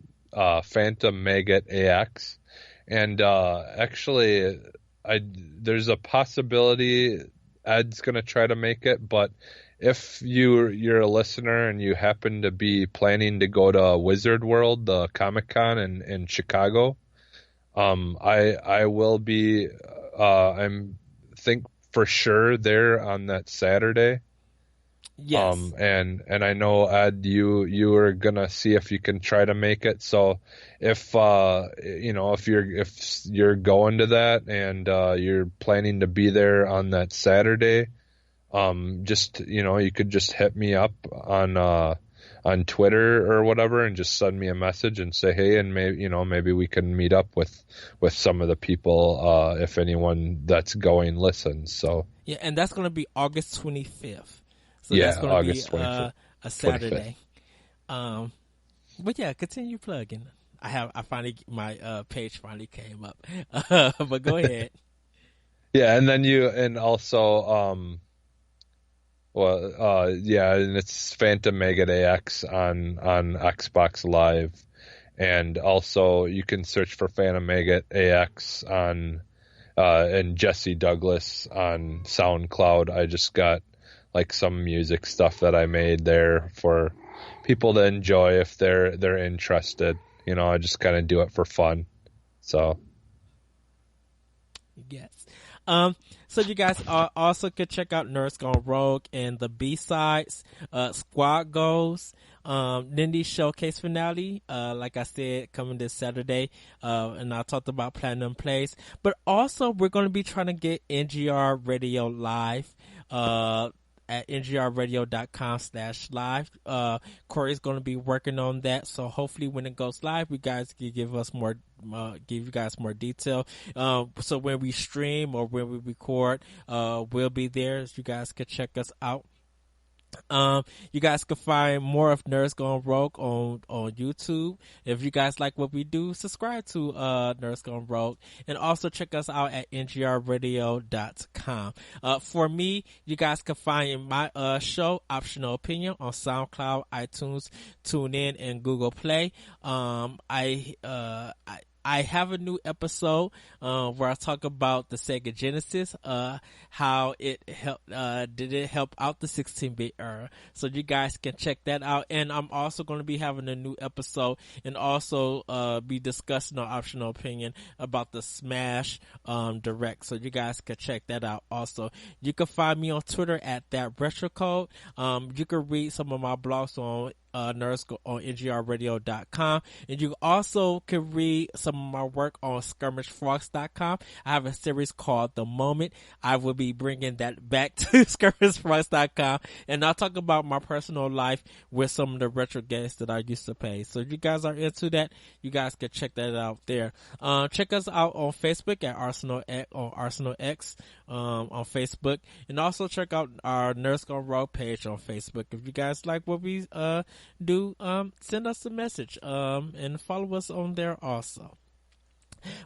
Phantom Maggot AX. And actually there's a possibility Ed's gonna try to make it, but if you're a listener and you happen to be planning to go to Wizard World, the Comic-Con in Chicago, I will be I'm think for sure there on that Saturday. Yes. And I know Ed, you are gonna see if you can try to make it. So if if you're going to that and you're planning to be there on that Saturday, just you could just hit me up on Twitter or whatever and just send me a message and say hey, and maybe we can meet up with some of the people if anyone that's going listens. So yeah, and that's gonna be August 25th. So yeah, that's going to August be 25th, a Saturday. 25th. But yeah, continue plugging. My page finally came up. But go ahead. Yeah, and then and also yeah, and it's Phantom Megate AX on Xbox Live, and also you can search for Phantom Megate AX on and Jesse Douglas on SoundCloud. I just got like some music stuff that I made there for people to enjoy if they're interested. You know, I just kind of do it for fun. So Yes. So you guys also could check out Nerds Gone Rogue and the B-sides, Squad Goals, Nindy Showcase finale, like I said, coming this Saturday, and I talked about Platinum Plays, but also we're going to be trying to get NGR Radio live, at ngrradio.com/live. Corey's going to be working on that, so hopefully when it goes live, you guys can give you guys more detail. So when we stream or when we record, we'll be there. So you guys can check us out. You guys can find more of Nerds Gone Rogue on YouTube. If you guys like what we do, subscribe to Nerds Gone Rogue, and also check us out at ngrradio.com. For me, you guys can find my show Optional Opinion on SoundCloud, iTunes, TuneIn, and Google Play. I have a new episode where I talk about the Sega Genesis, how it did it help out the 16-bit era. So you guys can check that out. And I'm also going to be having a new episode and also be discussing our Optional Opinion about the Smash Direct. So you guys can check that out also. You can find me on Twitter at ThatRetroCode. You can read some of my blogs on Nerds on ngrradio.com, and you also can read some of my work on skirmishfrogs.com. I have a series called The Moment. I will be bringing that back to skirmishfrogs.com, and I'll talk about my personal life with some of the retro games that I used to play. So if you guys are into that, you guys can check that out there. Check us out on Facebook at Arsenal X on Facebook, and also check out our Nerds Gone Rogue page on Facebook. If you guys like what we do, send us a message and follow us on there also.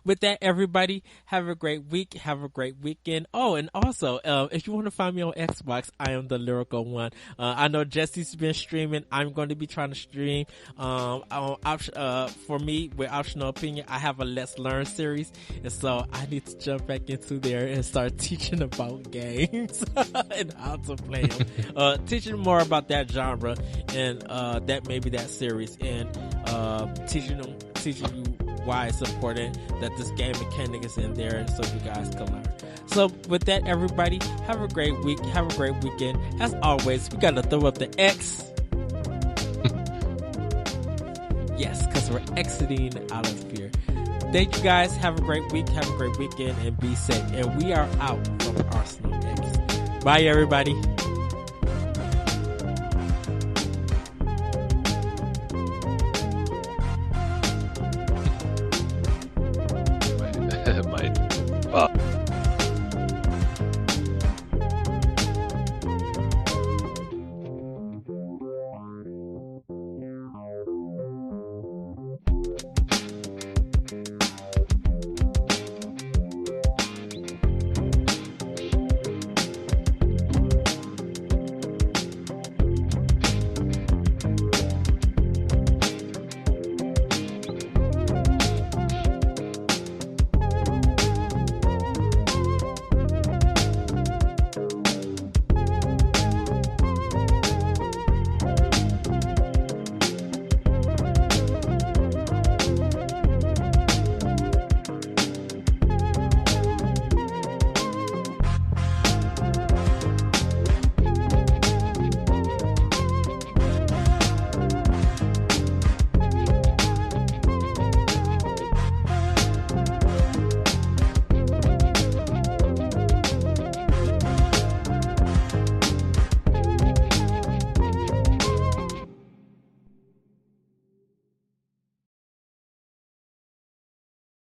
With that, everybody, have a great week. Have a great weekend. Oh, and also, if you want to find me on Xbox, I am the Lyrical One. I know Jesse's been streaming. I'm going to be trying to stream. For me, with Optional Opinion, I have a Let's Learn series, and so I need to jump back into there and start teaching about games and how to play them. Teaching more about that genre and that series, and teaching you why it's important that this game mechanic is in there so you guys can learn. So with that, everybody, have a great week, have a great weekend. As always, we gotta throw up the X. Yes, because we're exiting out of here. Thank you guys, have a great week, have a great weekend, and be safe. And we are out from Arsenal X. Bye everybody. my